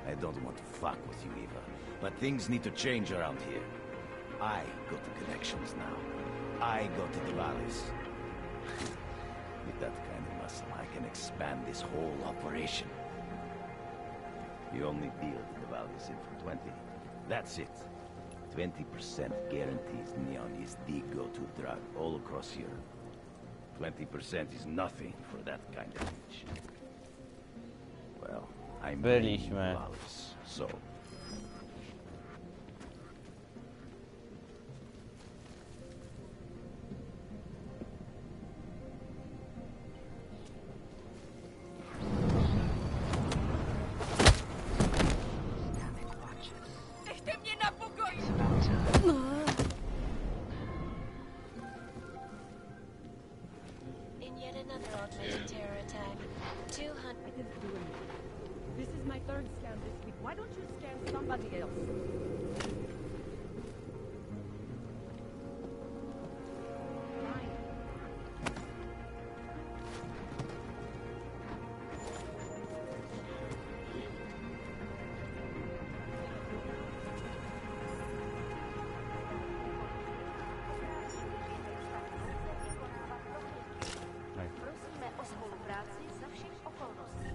I don't want to fuck with you, Eva. But things need to change around here. I got the connections now. I got the Diwalis. With that kind of muscle, I can expand this whole operation. You only deal the Diwalis in for 20. That's it. 20% guarantees Neon is the go-to drug all across Europe. 20% is nothing for that kind of reach. Well, I'm Byliśmy. Diwalis, so... In yet another augmented terror attack, 200... I didn't do anything. This is my third scam this week. Why don't you scam somebody else? Prosíme o spolupráci za všech okolností.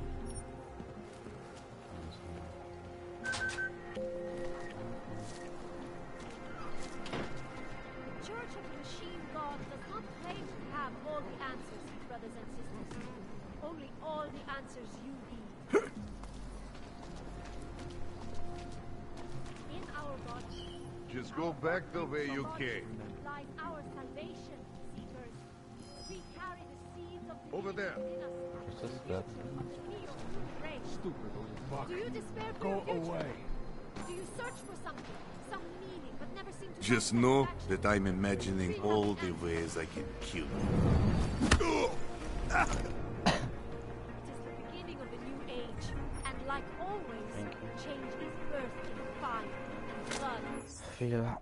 Church of the Machine God does not claim to have all the answers, brothers and sisters. Only all the answers you need. In our God Just go back the way you came. lies our salvation, seekers. We carry the seeds of the Over there. Co jest that? Stupid old fuck. Do you despair for Go your future? away. Do you search for something, some meaning, but never seem to Just find know satisfaction? that I'm imagining all the ways I can kill you. It is the beginning of a new age, and like always, change is chwila.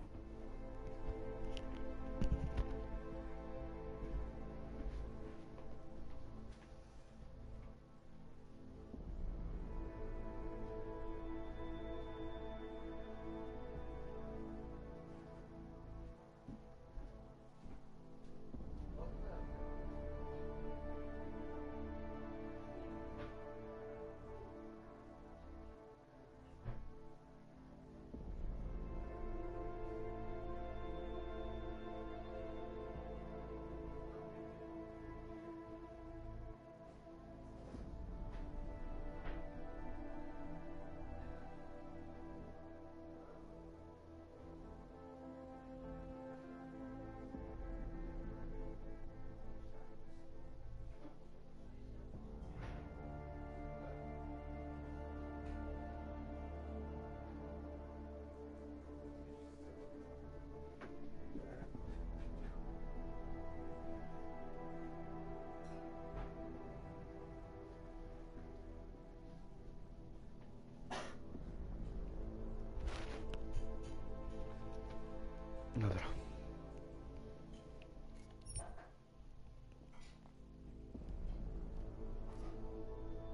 Dobra.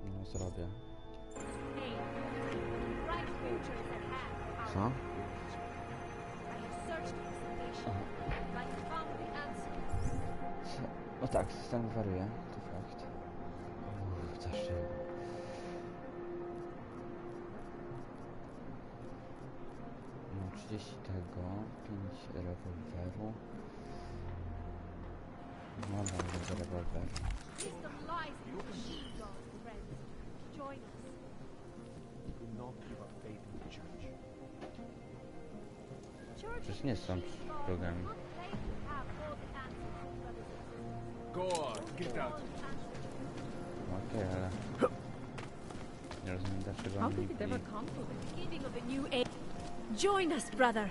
No zrobię. Co? No tak, system wariuje, to fakt. Zawsze. No 30 tego, 5 rewolweru. No mam rewolwer. Przecież nie są programy. Okej, ale nie rozumiem dlaczego How oni did it ever come to the beginning of a new age? Join us, brother.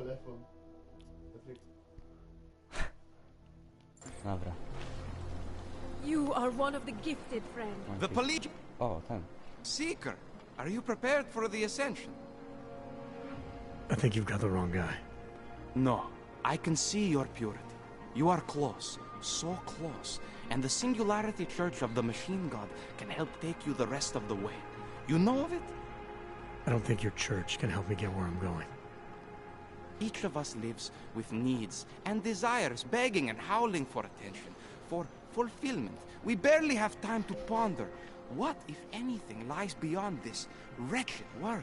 telefon. Patryk. Dobra. You are one of the gifted, friend. The police. O, ten. Seeker, are you prepared for the ascension? I think you've got the wrong guy. No, I can see your purity. You are close, so close, and the Singularity Church of the Machine God can help take you the rest of the way. You know of it? I don't think your church can help me get where I'm going. Each of us lives with needs and desires, begging and howling for attention, for fulfillment. We barely have time to ponder what, if anything, lies beyond this wretched world.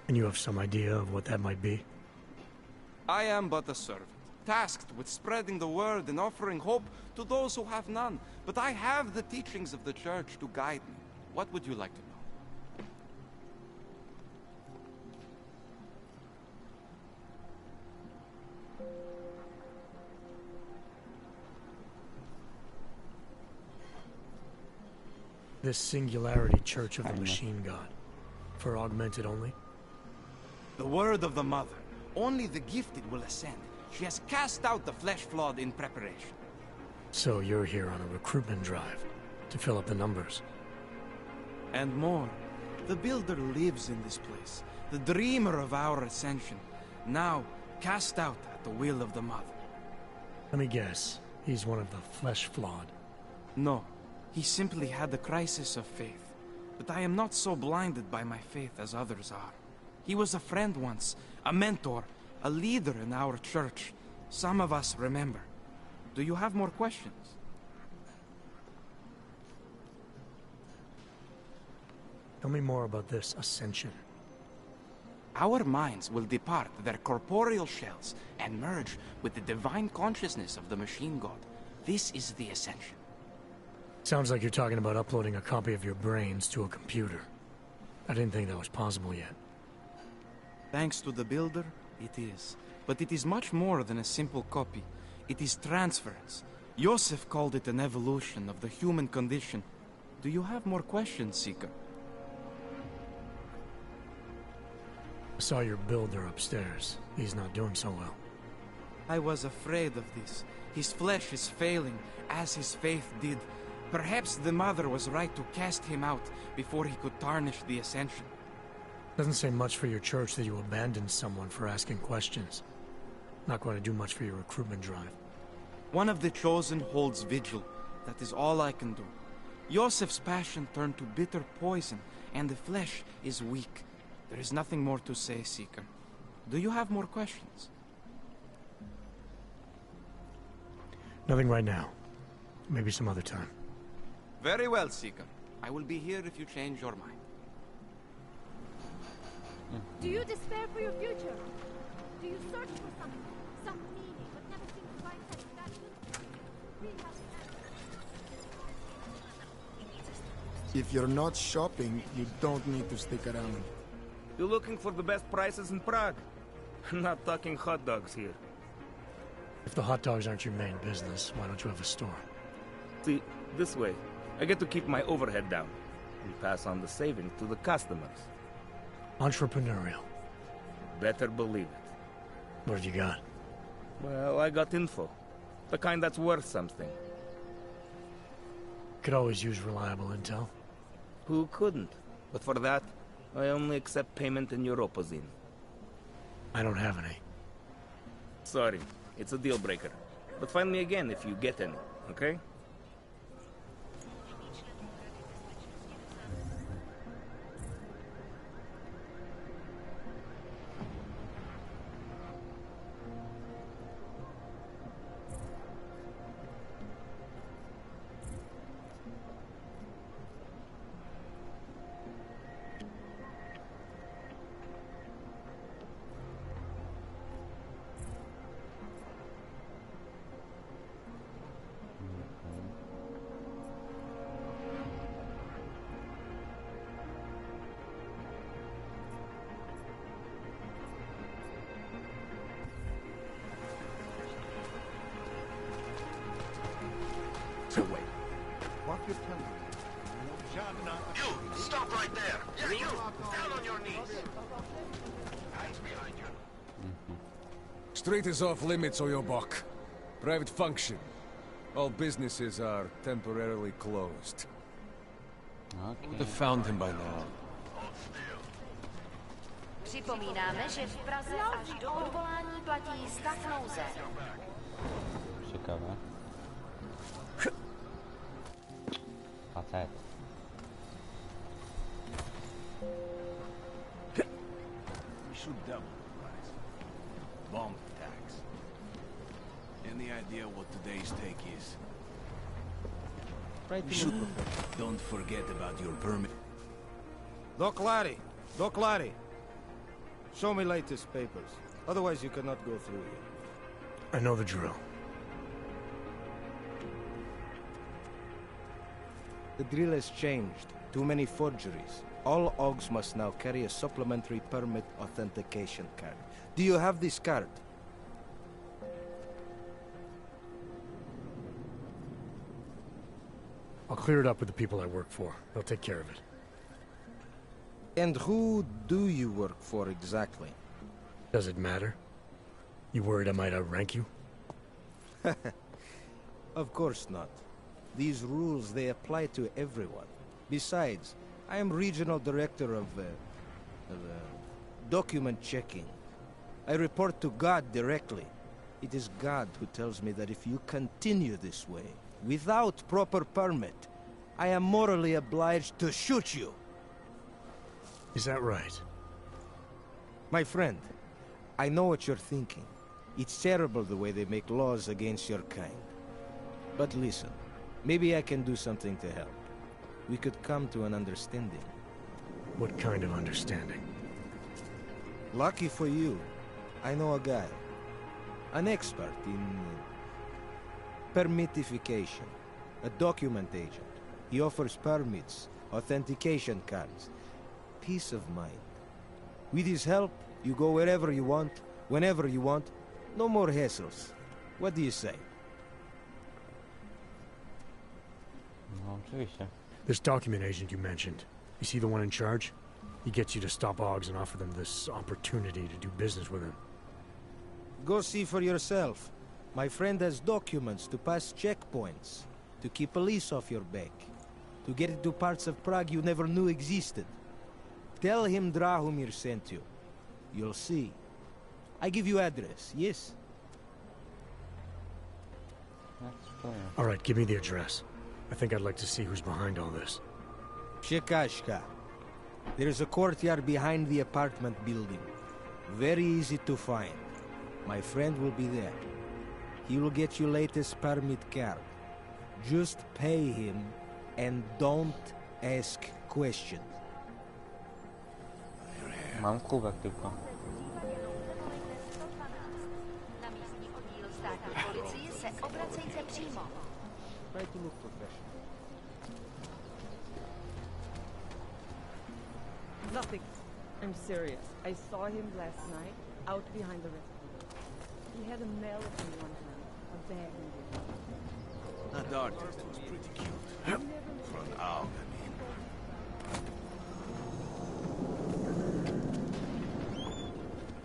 And you have some idea of what that might be? I am but a servant, tasked with spreading the word and offering hope to those who have none. But I have the teachings of the church to guide me. What would you like to know? This Singularity Church of the Machine God. For augmented only? The word of the Mother. Only the gifted will ascend. She has cast out the flesh-flawed in preparation. So you're here on a recruitment drive, to fill up the numbers. And more. The Builder lives in this place. The dreamer of our ascension. Now, cast out at the will of the Mother. Let me guess. He's one of the flesh-flawed. No. He simply had a crisis of faith. But I am not so blinded by my faith as others are. He was a friend once, a mentor, a leader in our church. Some of us remember. Do you have more questions? Tell me more about this ascension. Our minds will depart their corporeal shells and merge with the divine consciousness of the Machine God. This is the ascension. Sounds like you're talking about uploading a copy of your brains to a computer. I didn't think that was possible yet. Thanks to the Builder, it is. But it is much more than a simple copy. It is transference. Joseph called it an evolution of the human condition. Do you have more questions, Seeker? I saw your Builder upstairs. He's not doing so well. I was afraid of this. His flesh is failing, as his faith did. Perhaps the Mother was right to cast him out before he could tarnish the ascension. Doesn't say much for your church that you abandoned someone for asking questions. Not going to do much for your recruitment drive. One of the chosen holds vigil. That is all I can do. Joseph's passion turned to bitter poison, and the flesh is weak. There is nothing more to say, Seeker. Do you have more questions? Nothing right now. Maybe some other time. Very well, Seeker. I will be here if you change your mind. Do you despair for your future? Do you search for something, some meaning, but never seem to find satisfaction? If you're not shopping, you don't need to stick around. You're looking for the best prices in Prague? I'm not talking hot dogs here. If the hot dogs aren't your main business, why don't you have a store? See, this way, I get to keep my overhead down and pass on the savings to the customers. Entrepreneurial. Better believe it. What have you got? Well, I got info. The kind that's worth something. Could always use reliable intel. Who couldn't? But for that, I only accept payment in Europozine. I don't have any. Sorry, it's a deal breaker. But find me again if you get any, okay? So wait. What you're telling me? You! Stop right there! Yeah, you! Down on your knees! Hands behind you. street is off limits, Oyobok. Private function. All businesses are temporarily closed. Okay. Would have found him by now. Připomínáme, že v Praze až do odvolání platí stav nouze. Ciekawe. Facet. We should double the price. Bomb tax. Any idea what today's take is? Right. We should. Don't forget about your permit. Doc Larry! Doc Larry! Show me latest papers. Otherwise you cannot go through here. I know the drill. The drill has changed. Too many forgeries. All OGs must now carry a supplementary permit authentication card. Do you have this card? I'll clear it up with the people I work for. They'll take care of it. And who do you work for exactly? Does it matter? You worried I might outrank you? Of course not. These rules, they apply to everyone. Besides, I am regional director of document checking. I report to God directly. It is God who tells me that if you continue this way, without proper permit, I am morally obliged to shoot you. Is that right? My friend, I know what you're thinking. It's terrible the way they make laws against your kind. But listen, maybe I can do something to help. We could come to an understanding. What kind of understanding? Lucky for you, I know a guy. An expert in permitification. A document agent. He offers permits, authentication cards. Peace of mind. With his help, you go wherever you want, whenever you want. No more hassles. What do you say? No, oczywiście. This document agent you mentioned, is he the one in charge? He gets you to stop OGs and offer them this opportunity to do business with him. Go see for yourself. My friend has documents to pass checkpoints, to keep police off your back, to get into parts of Prague you never knew existed. Tell him Drahomir sent you. You'll see. I give you address, yes? That's fair. All right, give me the address. I think I'd like to see who's behind all this. Shekashka. There is a courtyard behind the apartment building. Very easy to find. My friend will be there. He will get you latest permit card. Just pay him and don't ask questions. Mam kubek tylko. Na místní oddíl státní policie se obracejte přímo. Try to look professional. Nothing. I'm serious. I saw him last night, out behind the restaurant. He had a mallet in one hand, a bag in the other. That artist was pretty cute. For an owl, I mean.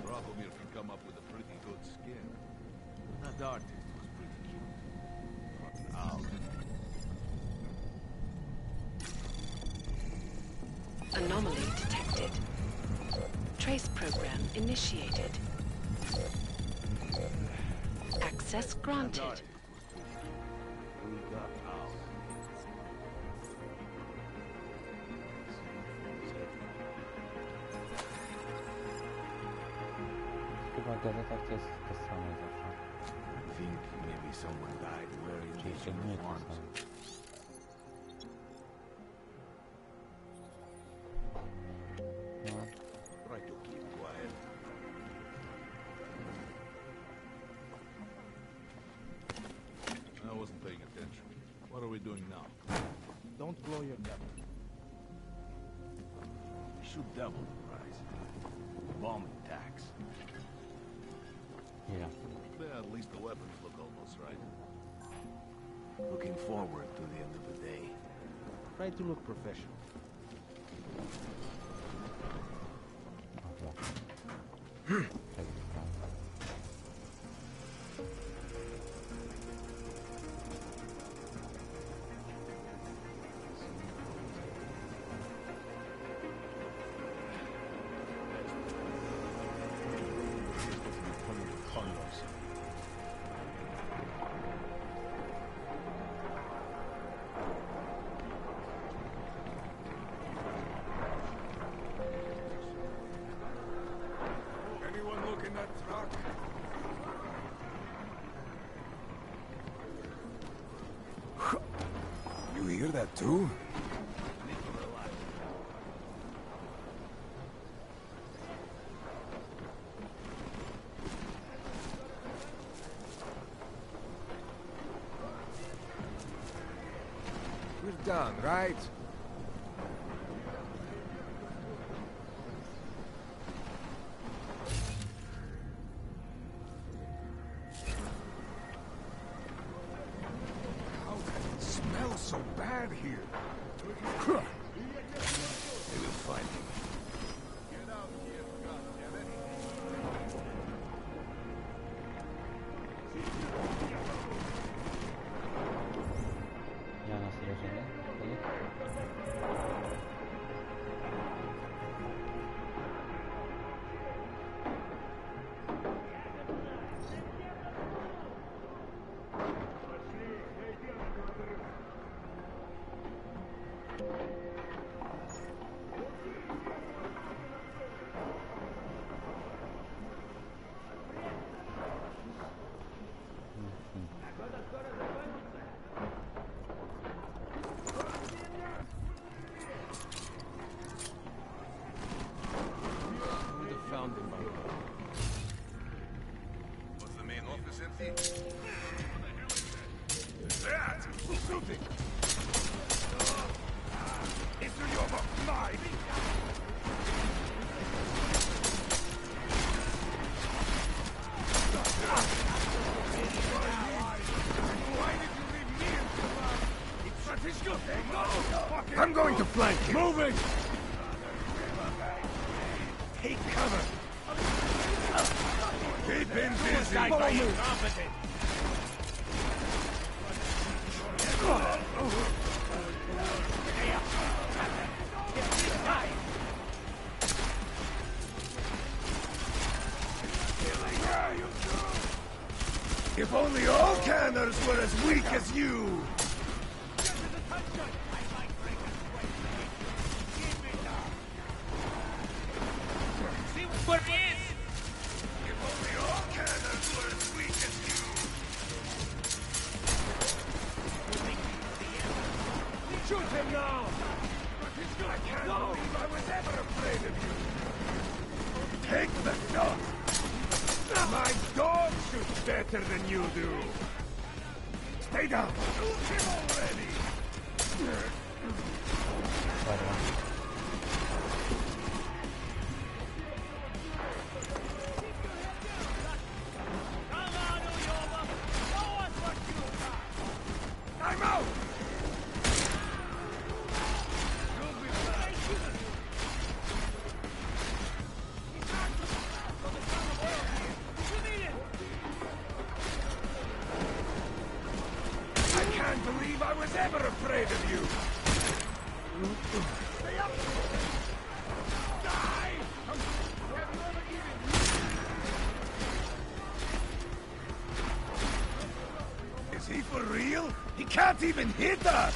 Drahomir can come up with a pretty good skin. That artist was pretty cute. For an owl, I mean. Anomaly detected. Trace program initiated. Access granted. Chyba w gazetach to jest to samo zawsze. I think maybe someone died wearing these Oczywiście nie to uniforms. samo. No. Try to keep quiet. I wasn't paying attention. What are we doing now? Don't blow your cover. We should double the price. Bomb tax. Yeah. Yeah, at least the weapons look almost right. Looking forward to the end of the day. Try to look professional. hear that too? We're done, right? How can it smell so bad here? They will find him. Get out here, goddammit. Ja, nasıl yaşadı? İyi. Who would have found him by now? Was the main office empty? That! Shooting! Is your mine? Why did you leave me until last? It's Francisco! No! I'm going to flank him! Moving! Take cover! Keep him busy! Follow me! If only all canners were as weak as you! See what it is! If only all canners were as weak as you! Shoot him now! I can't believe I was ever afraid of you! Take the shot! My dog shoots better than you do! Stay down! Shoot him already! I'm out! I can't believe I was ever afraid of you! Stay up! Die! Is he for real? He can't even hit us!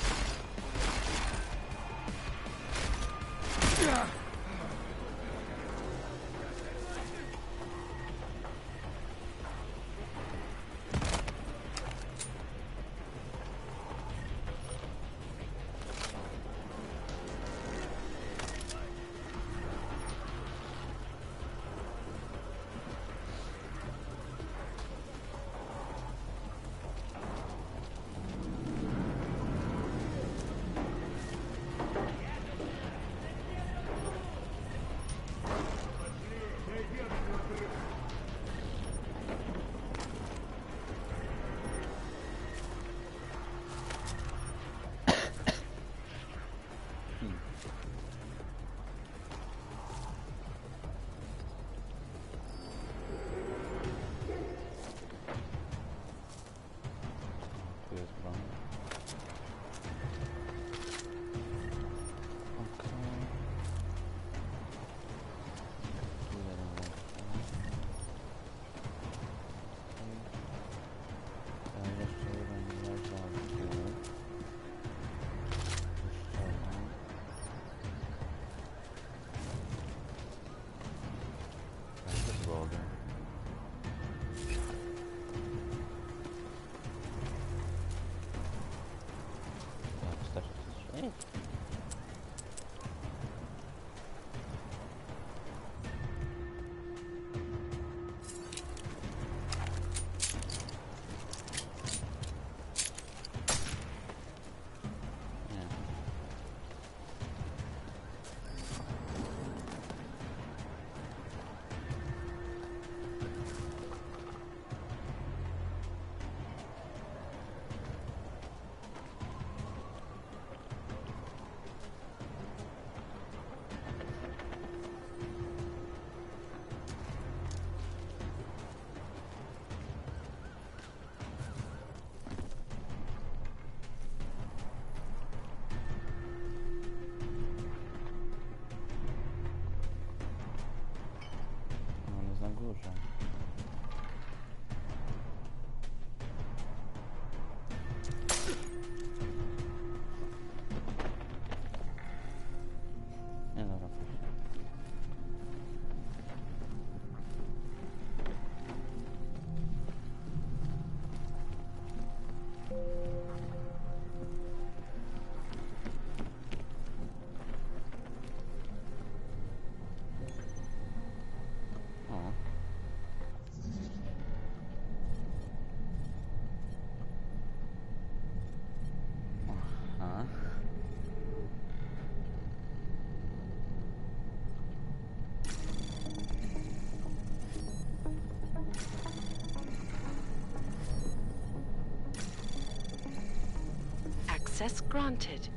Access granted.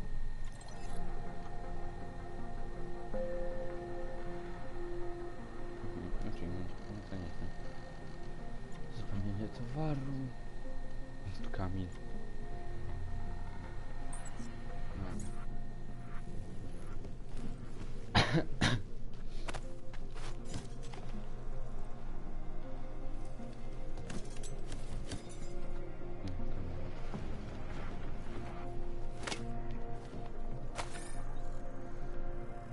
Spełnienie towaru. Tu Kamil.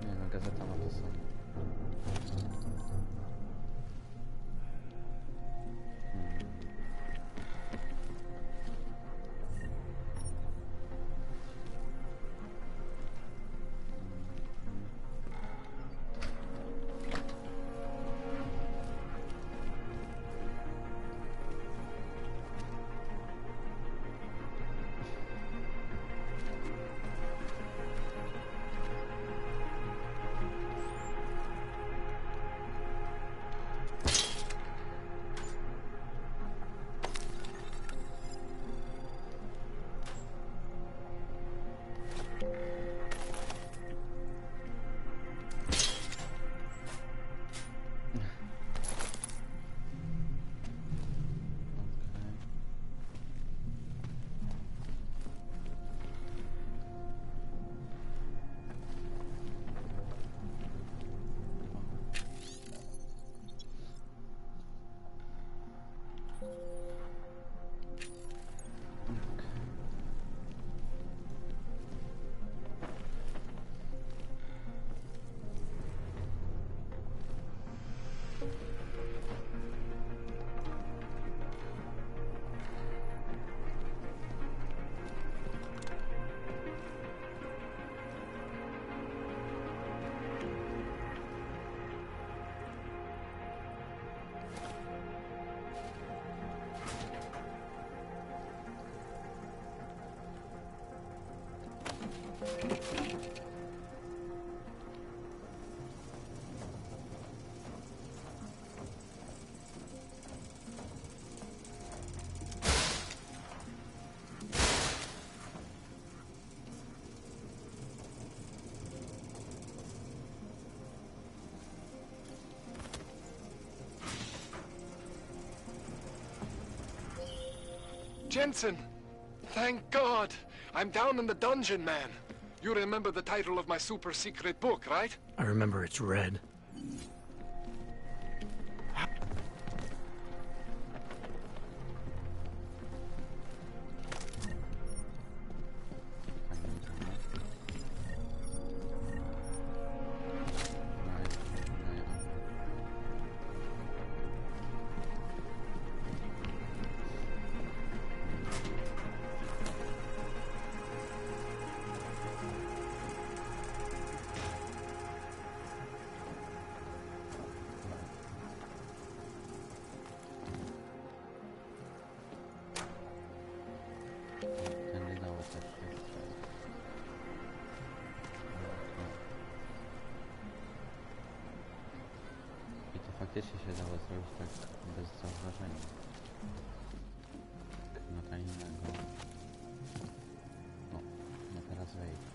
Nie no, gazeta ma to samo. Jensen! Thank God! I'm down in the dungeon, man. You remember the title of my super secret book, right? I remember it's red. Faktycznie się dało zrobić tak bez zauważenia. No to innego. No, no teraz wejdź.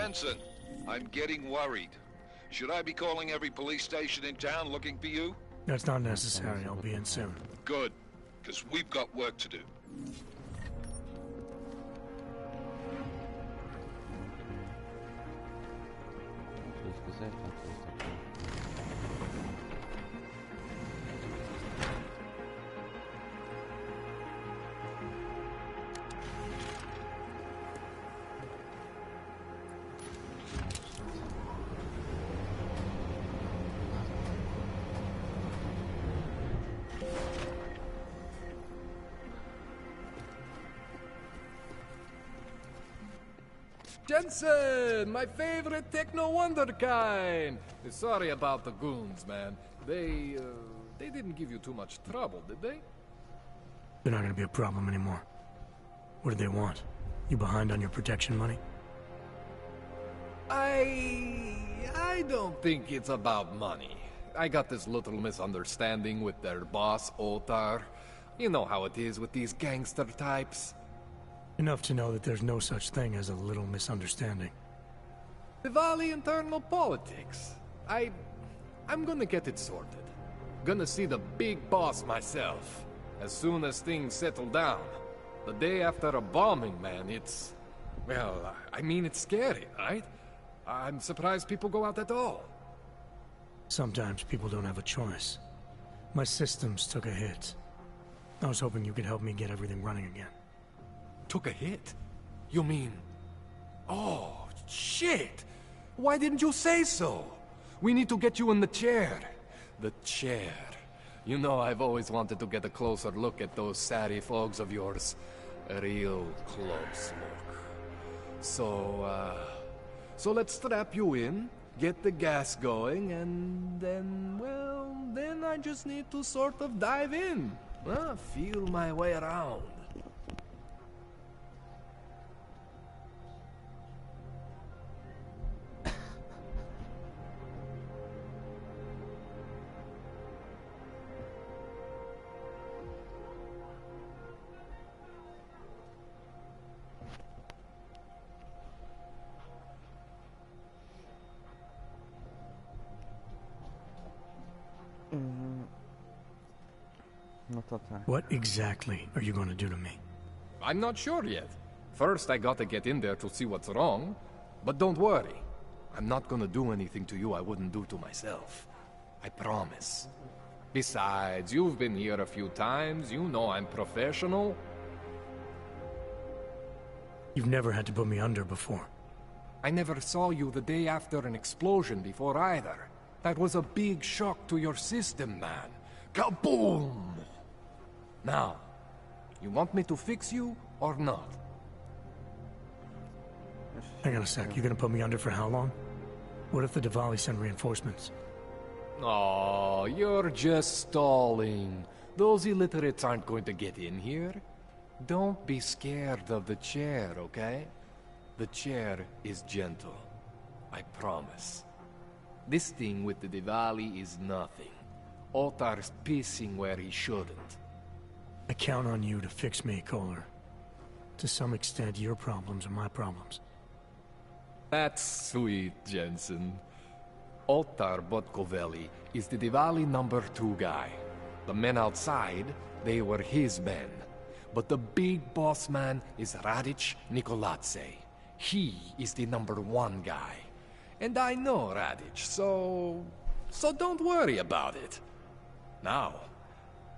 Jensen, I'm getting worried. Should I be calling every police station in town looking for you? That's not necessary. I'll be in soon. Good, because we've got work to do. Jensen, my favorite techno wonderkind. Sorry about the goons, man. They didn't give you too much trouble, did they? They're not gonna be a problem anymore. What do they want? You behind on your protection money? I don't think it's about money. I got this little misunderstanding with their boss, Otar. You know how it is with these gangster types. Enough to know that there's no such thing as a little misunderstanding. Diwali internal politics. I'm gonna get it sorted. Gonna see the big boss myself. As soon as things settle down. The day after a bombing, man, it's... Well, I mean, it's scary, right? I'm surprised people go out at all. Sometimes people don't have a choice. My systems took a hit. I was hoping you could help me get everything running again. Took a hit? You mean... Oh, shit! Why didn't you say so? We need to get you in the chair. The chair. You know, I've always wanted to get a closer look at those satty fogs of yours. A real close look. So let's strap you in, get the gas going, and then, well, then I just need to sort of dive in. Feel my way around. What exactly are you going to do to me? I'm not sure yet. First, I gotta get in there to see what's wrong. But don't worry. I'm not gonna do anything to you I wouldn't do to myself. I promise. Besides, you've been here a few times. You know I'm professional. You've never had to put me under before. I never saw you the day after an explosion before either. That was a big shock to your system, man. Kaboom! Now, you want me to fix you or not? Hang on a sec, you're gonna put me under for how long? What if the Diwali send reinforcements? Oh, you're just stalling. Those illiterates aren't going to get in here. Don't be scared of the chair, okay? The chair is gentle. I promise. This thing with the Diwali is nothing. Otar's pissing where he shouldn't. I count on you to fix me, Kohler. To some extent, your problems are my problems. That's sweet, Jensen. Otar Botkovelli is the Diwali #2 guy. The men outside, they were his men. But the big boss man is Radic Nikoladze. He is the #1 guy. And I know Radic, so don't worry about it. Now,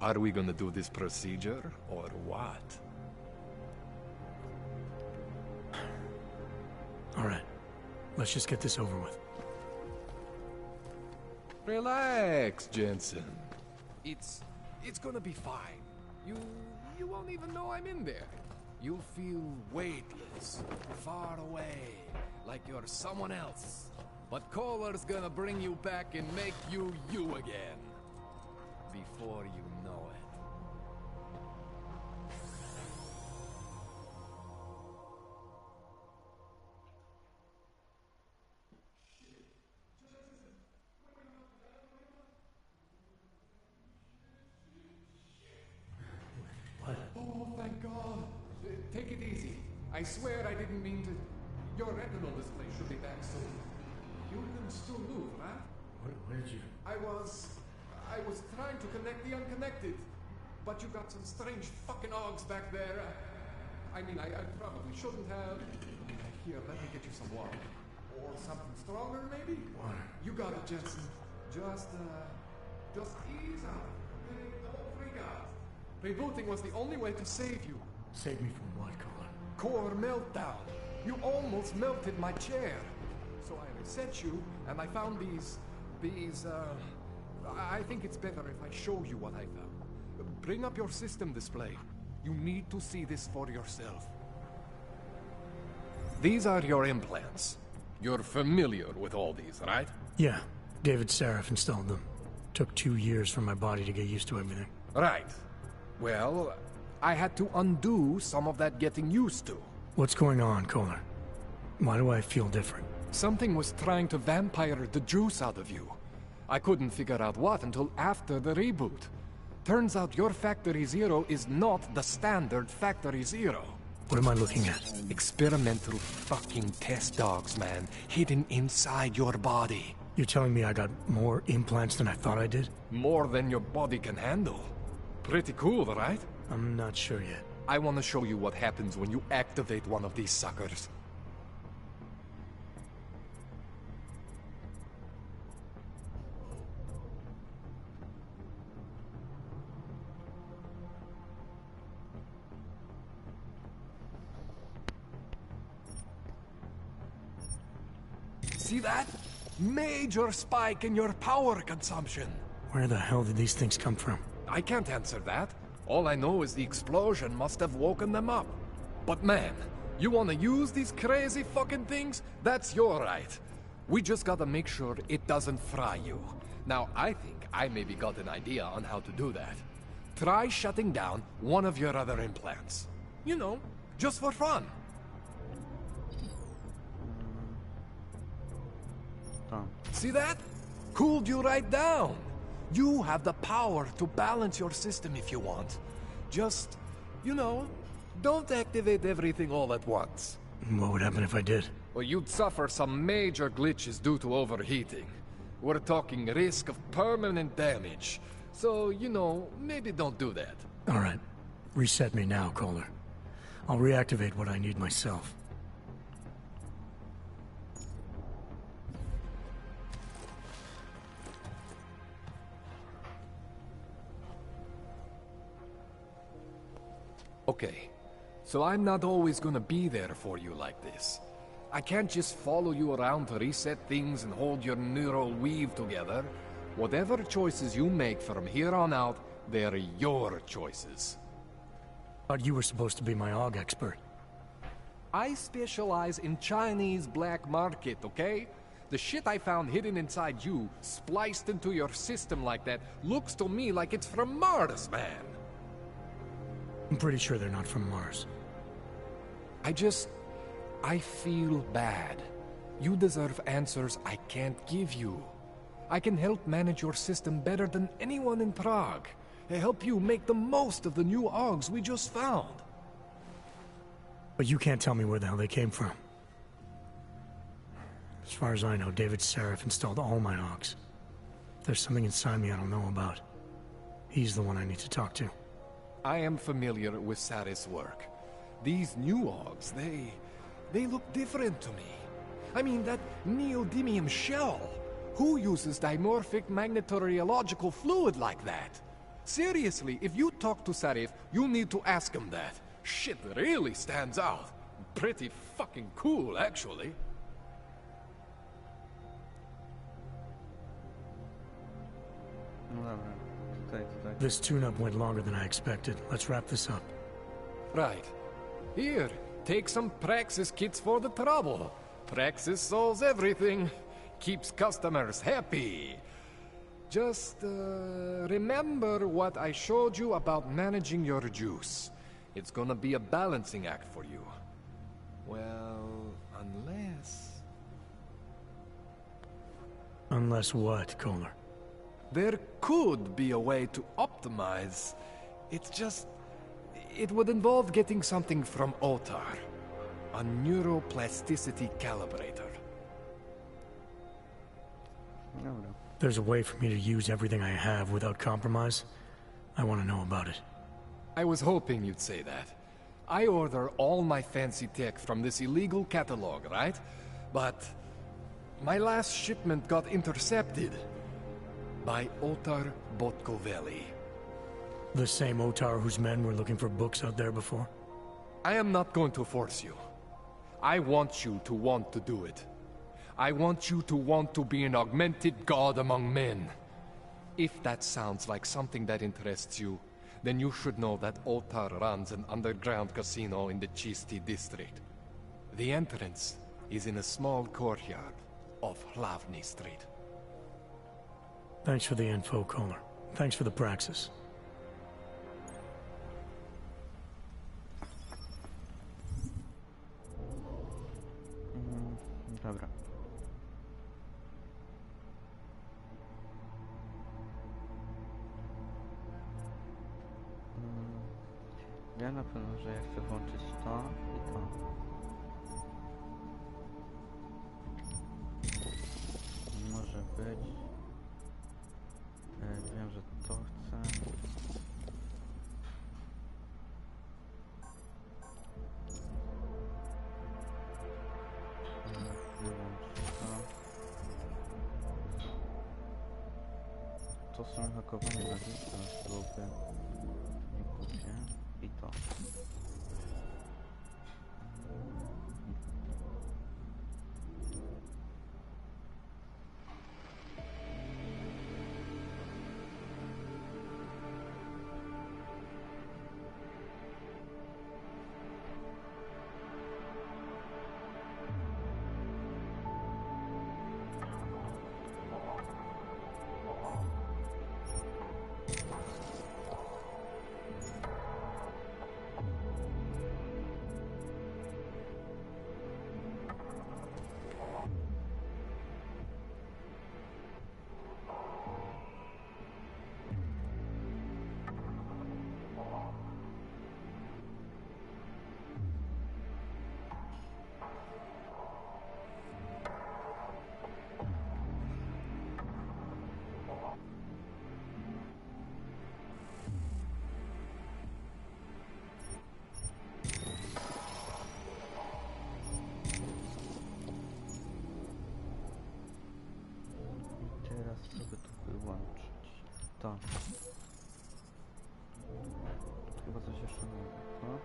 are we gonna do this procedure, or what? All right, let's just get this over with. Relax, Jensen. It's gonna be fine. You won't even know I'm in there. You'll feel weightless, far away, like you're someone else. But Kohler's gonna bring you back and make you you again. Before you know it. What? Oh, thank God. Take it easy. I swear I didn't mean to... Your retinal display should be back soon. You can still move, right? What did you... I was trying to connect the unconnected. But you got some strange fucking ogs back there. I mean, I probably shouldn't have. Here, let me get you some water. Or something stronger, maybe? Water. You got it, Jensen. Just ease out. Don't freak out. Rebooting was the only way to save you. Save me from what, Colin? Core meltdown. You almost melted my chair. So I reset you, and I found these, I think it's better if I show you what I found. Bring up your system display. You need to see this for yourself. These are your implants. You're familiar with all these, right? Yeah. David Seraph installed them. Took 2 years for my body to get used to everything. Right. Well, I had to undo some of that getting used to. What's going on, Kohler? Why do I feel different? Something was trying to vampire the juice out of you. I couldn't figure out what until after the reboot. Turns out your Factory Zero is not the standard Factory Zero. What am I looking at? Experimental fucking test dogs, man, hidden inside your body. You're telling me I got more implants than I thought I did? More than your body can handle. Pretty cool, right? I'm not sure yet. I want to show you what happens when you activate one of these suckers. See that? Major spike in your power consumption. Where the hell did these things come from? I can't answer that. All I know is the explosion must have woken them up. But man, you want to use these crazy fucking things? That's your right. We just gotta make sure it doesn't fry you. Now, I think I maybe got an idea on how to do that. Try shutting down one of your other implants. You know, just for fun. See that? Cooled you right down. You have the power to balance your system if you want. Just, you know, don't activate everything all at once. What would happen if I did? Well, you'd suffer some major glitches due to overheating. We're talking risk of permanent damage. So, you know, maybe don't do that. All right. Reset me now, Kohler. I'll reactivate what I need myself. Okay, so I'm not always gonna be there for you like this. I can't just follow you around to reset things and hold your neural weave together. Whatever choices you make from here on out, they're your choices. Thought you were supposed to be my AUG expert. I specialize in Chinese black market, okay? The shit I found hidden inside you, spliced into your system like that, looks to me like it's from Mars, man. I'm pretty sure they're not from Mars. I feel bad. You deserve answers I can't give you. I can help manage your system better than anyone in Prague. I help you make the most of the new AUGs we just found. But you can't tell me where the hell they came from. As far as I know, David Seraph installed all my AUGs. There's something inside me I don't know about. He's the one I need to talk to. I am familiar with Sarah's work. These new AUGs, they look different to me. I mean, that neodymium shell. Who uses dimorphic magnetorheological fluid like that? Seriously, if you talk to Sarif, you need to ask him that. Shit really stands out. Pretty fucking cool, actually. This tune-up went longer than I expected. Let's wrap this up. Right. Here, take some Praxis kits for the trouble. Praxis solves everything. Keeps customers happy. Just, remember what I showed you about managing your juice. It's gonna be a balancing act for you. Well, unless... Unless what, Kohler? There could be a way to optimize. It's just... It would involve getting something from Otar. A neuroplasticity calibrator. Dobra. There's a way for me to use everything I have without compromise. I want to know about it. I was hoping you'd say that. I order all my fancy tech from this illegal catalog, right? But my last shipment got intercepted by Otar Botkovelli. The same Otar whose men were looking for books out there before? I am not going to force you. I want you to want to do it. I want you to want to be an augmented god among men. If that sounds like something that interests you, then you should know that Otar runs an underground casino in the Chisti district. The entrance is in a small courtyard off Hlavny Street. Thanks for the info, Kohler. Thanks for the praxis. Dobra. Ja na pewno, że ja chcę włączyć to i to. Może być. Wiem, że to chcę. Wyłącz to. To są hakowanie na dystans, byłoby nie kupię. I to. Teraz sobie tu wyłączyć to. Chyba coś jeszcze nie ma.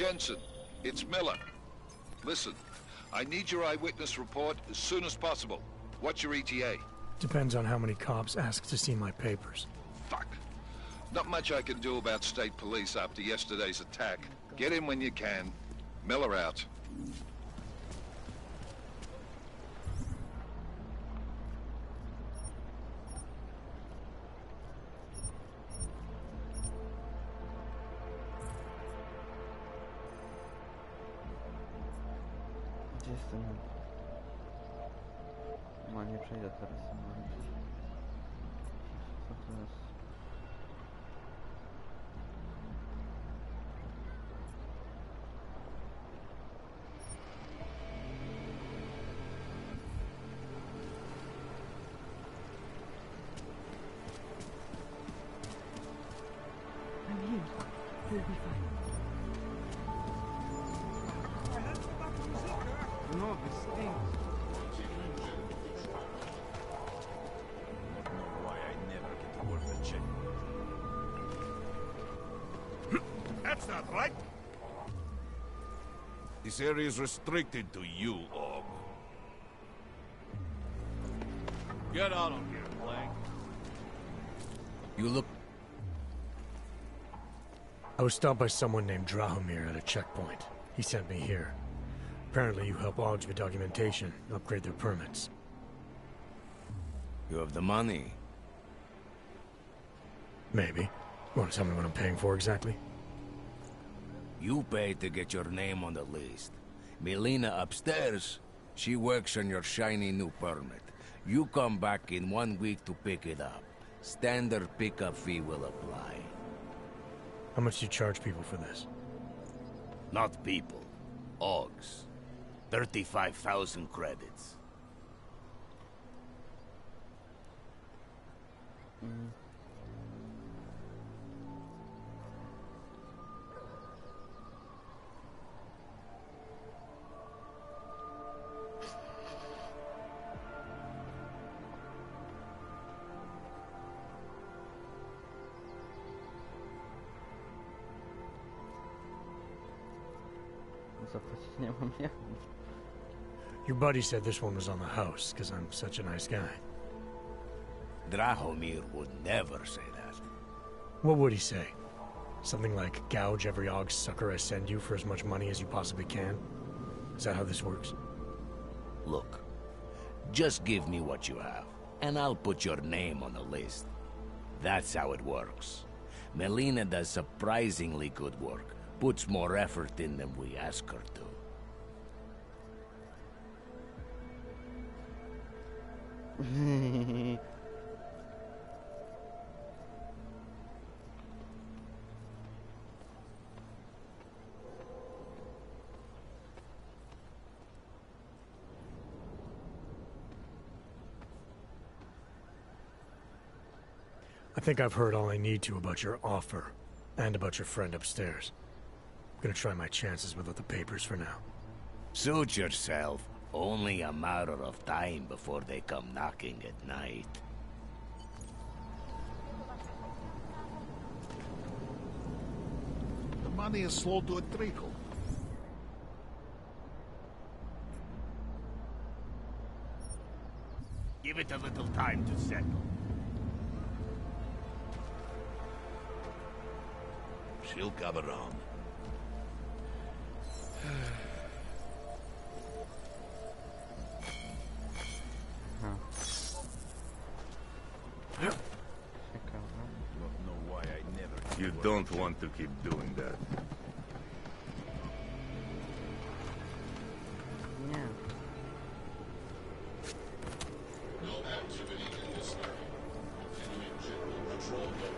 Jensen, it's Miller. Listen, I need your eyewitness report as soon as possible. What's your ETA? Depends on how many cops ask to see my papers. Fuck. Not much I can do about state police after yesterday's attack. Get in when you can. Miller out. jestem... No nie przejdę teraz. Co to jest? I'm here. We'll be fine. No, this stinks. Why I never get to work the check. That's not right. This area is restricted to you, Og. Get out of here, Blank. You look... I was stopped by someone named Drahomir at a checkpoint. He sent me here. Apparently you help Augs with documentation, upgrade their permits. You have the money? Maybe. You want to tell me what I'm paying for exactly? You pay to get your name on the list. Melina upstairs, she works on your shiny new permit. You come back in 1 week to pick it up. Standard pickup fee will apply. How much do you charge people for this? Not people. Augs. 35,000 credits. Zapłacić nie mam jak. Your buddy said this one was on the house, because I'm such a nice guy. Drahomir would never say that. What would he say? Something like, gouge every Aug sucker I send you for as much money as you possibly can? Is that how this works? Look, just give me what you have, and I'll put your name on the list. That's how it works. Melina does surprisingly good work, puts more effort in than we ask her to. I think I've heard all I need to about your offer, and about your friend upstairs. I'm gonna try my chances without the papers for now. Suit yourself. Only a matter of time before they come knocking at night. The money is slow to a trickle. Give it a little time to settle. She'll come around. You don't want to keep doing that. Nie. No activity in this area. Continuing general patrol mode.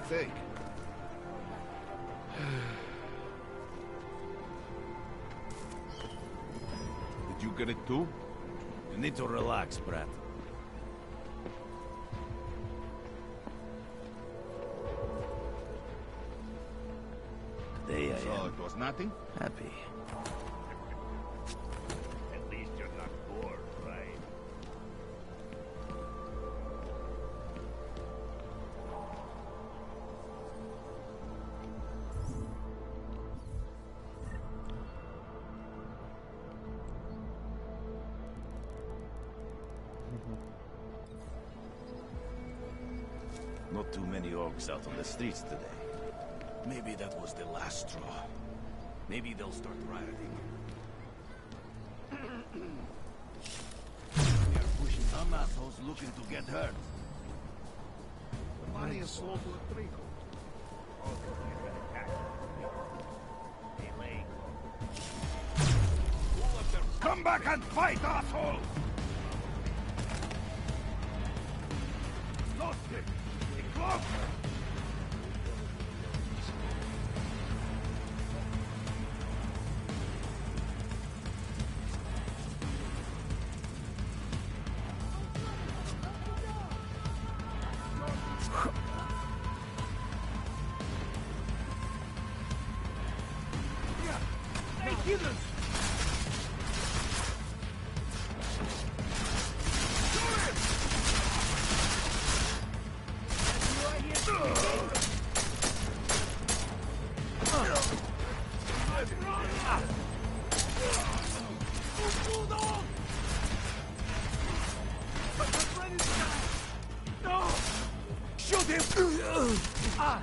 think. Did you get it too? You need to relax, Brad. Today I So am it was nothing? happy. At least you're not bored, right? Not too many orcs out on the streets today. Maybe that was the last straw. Maybe they'll start rioting. We are pushing some assholes looking to get hurt. The money is slow to the trickle. Come back and fight, asshole! Lost him! He close! Hey, healers! Shoot him! Ah!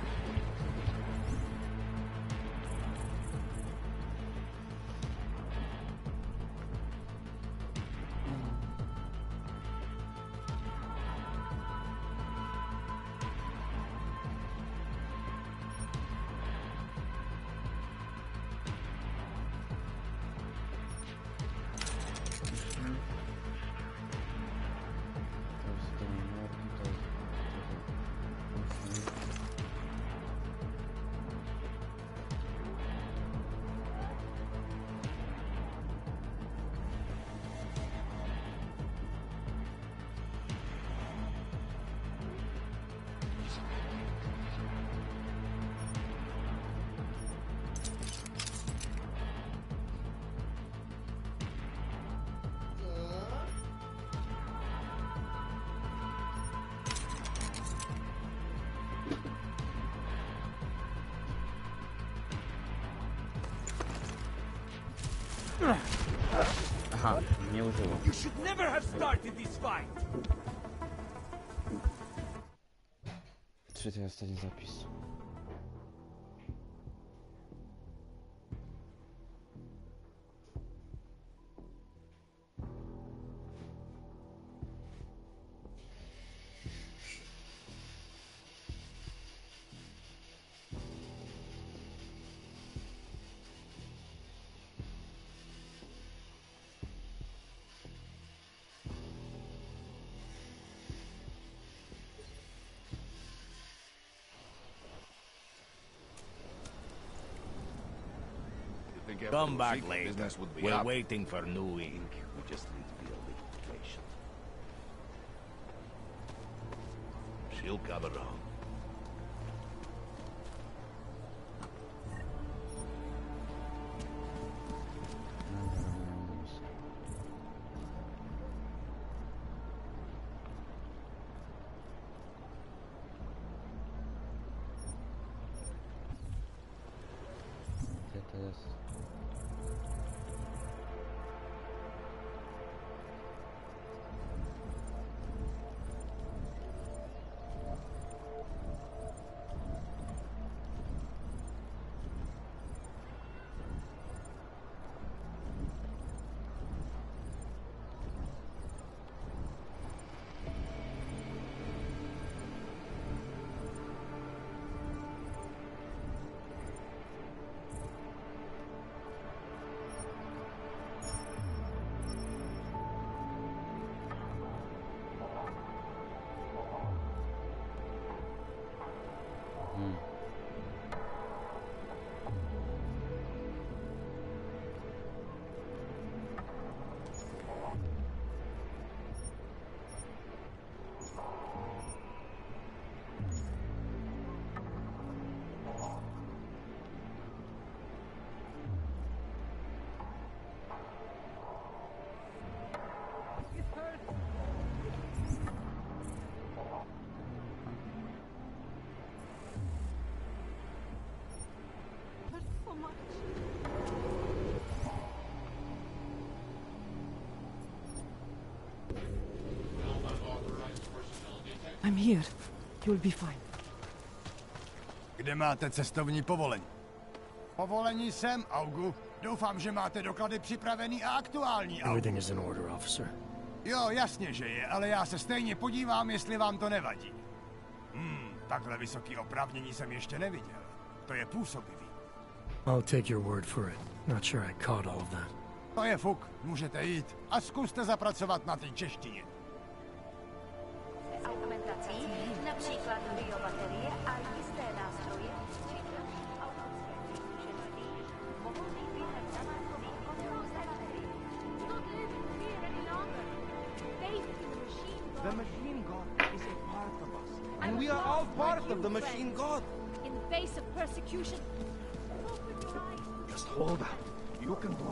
Aha, nie użyło. You should never have started this fight! Czy to jest ostatni zapis? Come back later. Business would be We're up. waiting for new ink. We just need to be a little patient. She'll come around. Gdzie to jest? here, you'll be fine. Kde máte cestovní povolení? Povolení jsem, Augu. Doufám, že máte doklady připravený a aktuální, Augu. Everything is in order, officer. Jo, jasně, že je, ale já se stejně podívám, jestli vám to nevadí. Takhle vysoký oprávnění jsem ještě neviděl. To je působivý. I'll take your word for it. Not sure I caught all of that. To je fuk, můžete jít a zkuste zapracovat na té češtině. Augmentací, například biobaterie a jisté nástroje, včetně automatické inženýrství, mohou být během namátkových kontrol zavedeny. The machine god is a part of us. And we are all part of the machine god. In the face of persecution, open your eyes. Just hold out. You can do it.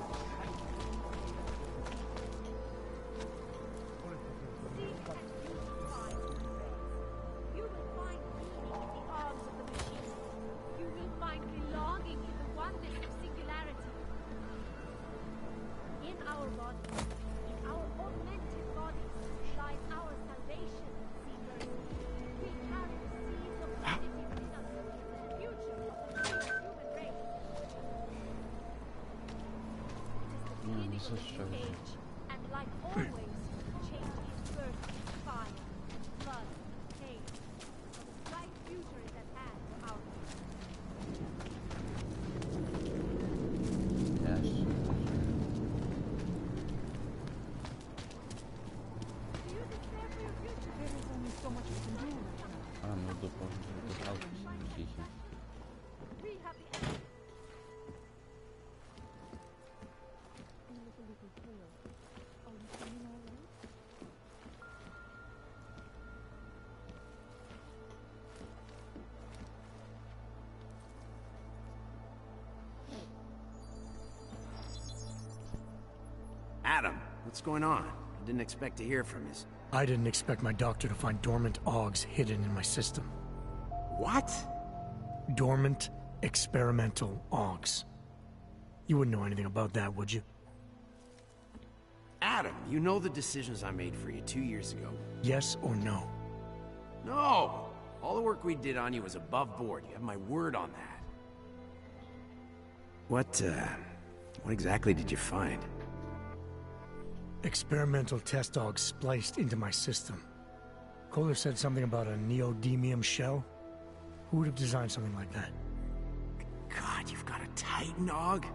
You will find meaning in the arms of the machine. You will find belonging in the oneness of singularity. In our bodies, in our augmented bodies, lies our salvation, seekers. We carry the seeds of unity within us, the future of the human race. It is the beginning of the age, and like always, change is birth, fire, blood, pain. But a bright future is at hand for our Yes. Do you despair for your future? There is only so much we can do right now. A, no to auto cicho. We have the answer. Adam, what's going on? I didn't expect to hear from you. I didn't expect my doctor to find dormant augs hidden in my system. What? Dormant experimental augs. You wouldn't know anything about that, would you? Adam, you know the decisions I made for you 2 years ago. Yes or no? No! All the work we did on you was above board. You have my word on that. What exactly did you find? Experimental test augs spliced into my system. Kohler said something about a neodymium shell. Who would have designed something like that? God, you've got a Titan aug?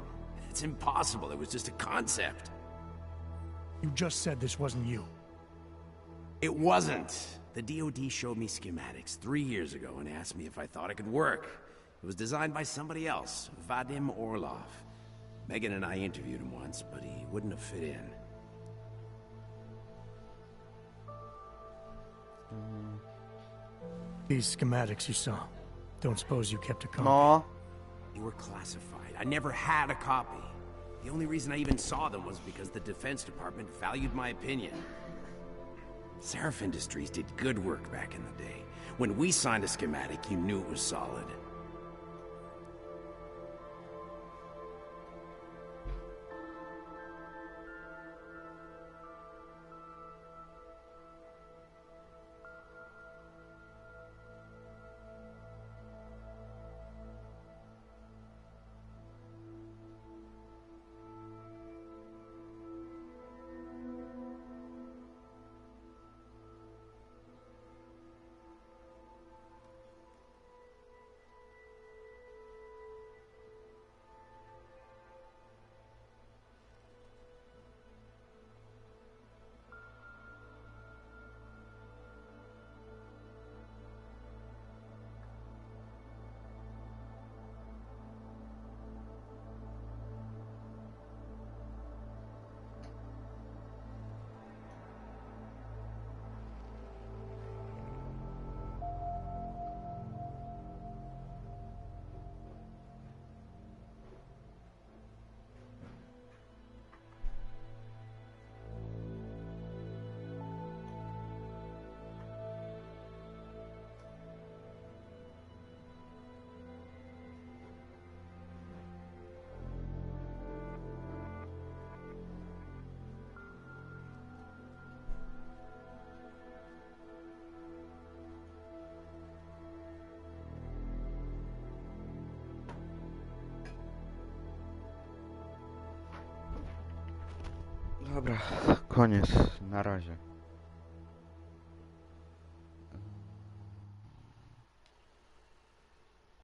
It's impossible. It was just a concept. You just said this wasn't you. It wasn't. The DoD showed me schematics 3 years ago and asked me if I thought it could work. It was designed by somebody else, Vadim Orlov. Megan and I interviewed him once, but he wouldn't have fit in. These schematics you saw. Don't suppose you kept a copy? No. They were classified. I never had a copy. The only reason I even saw them was because the Defense Department valued my opinion. Seraph Industries did good work back in the day. When we signed a schematic, you knew it was solid. Dobra, koniec, na razie.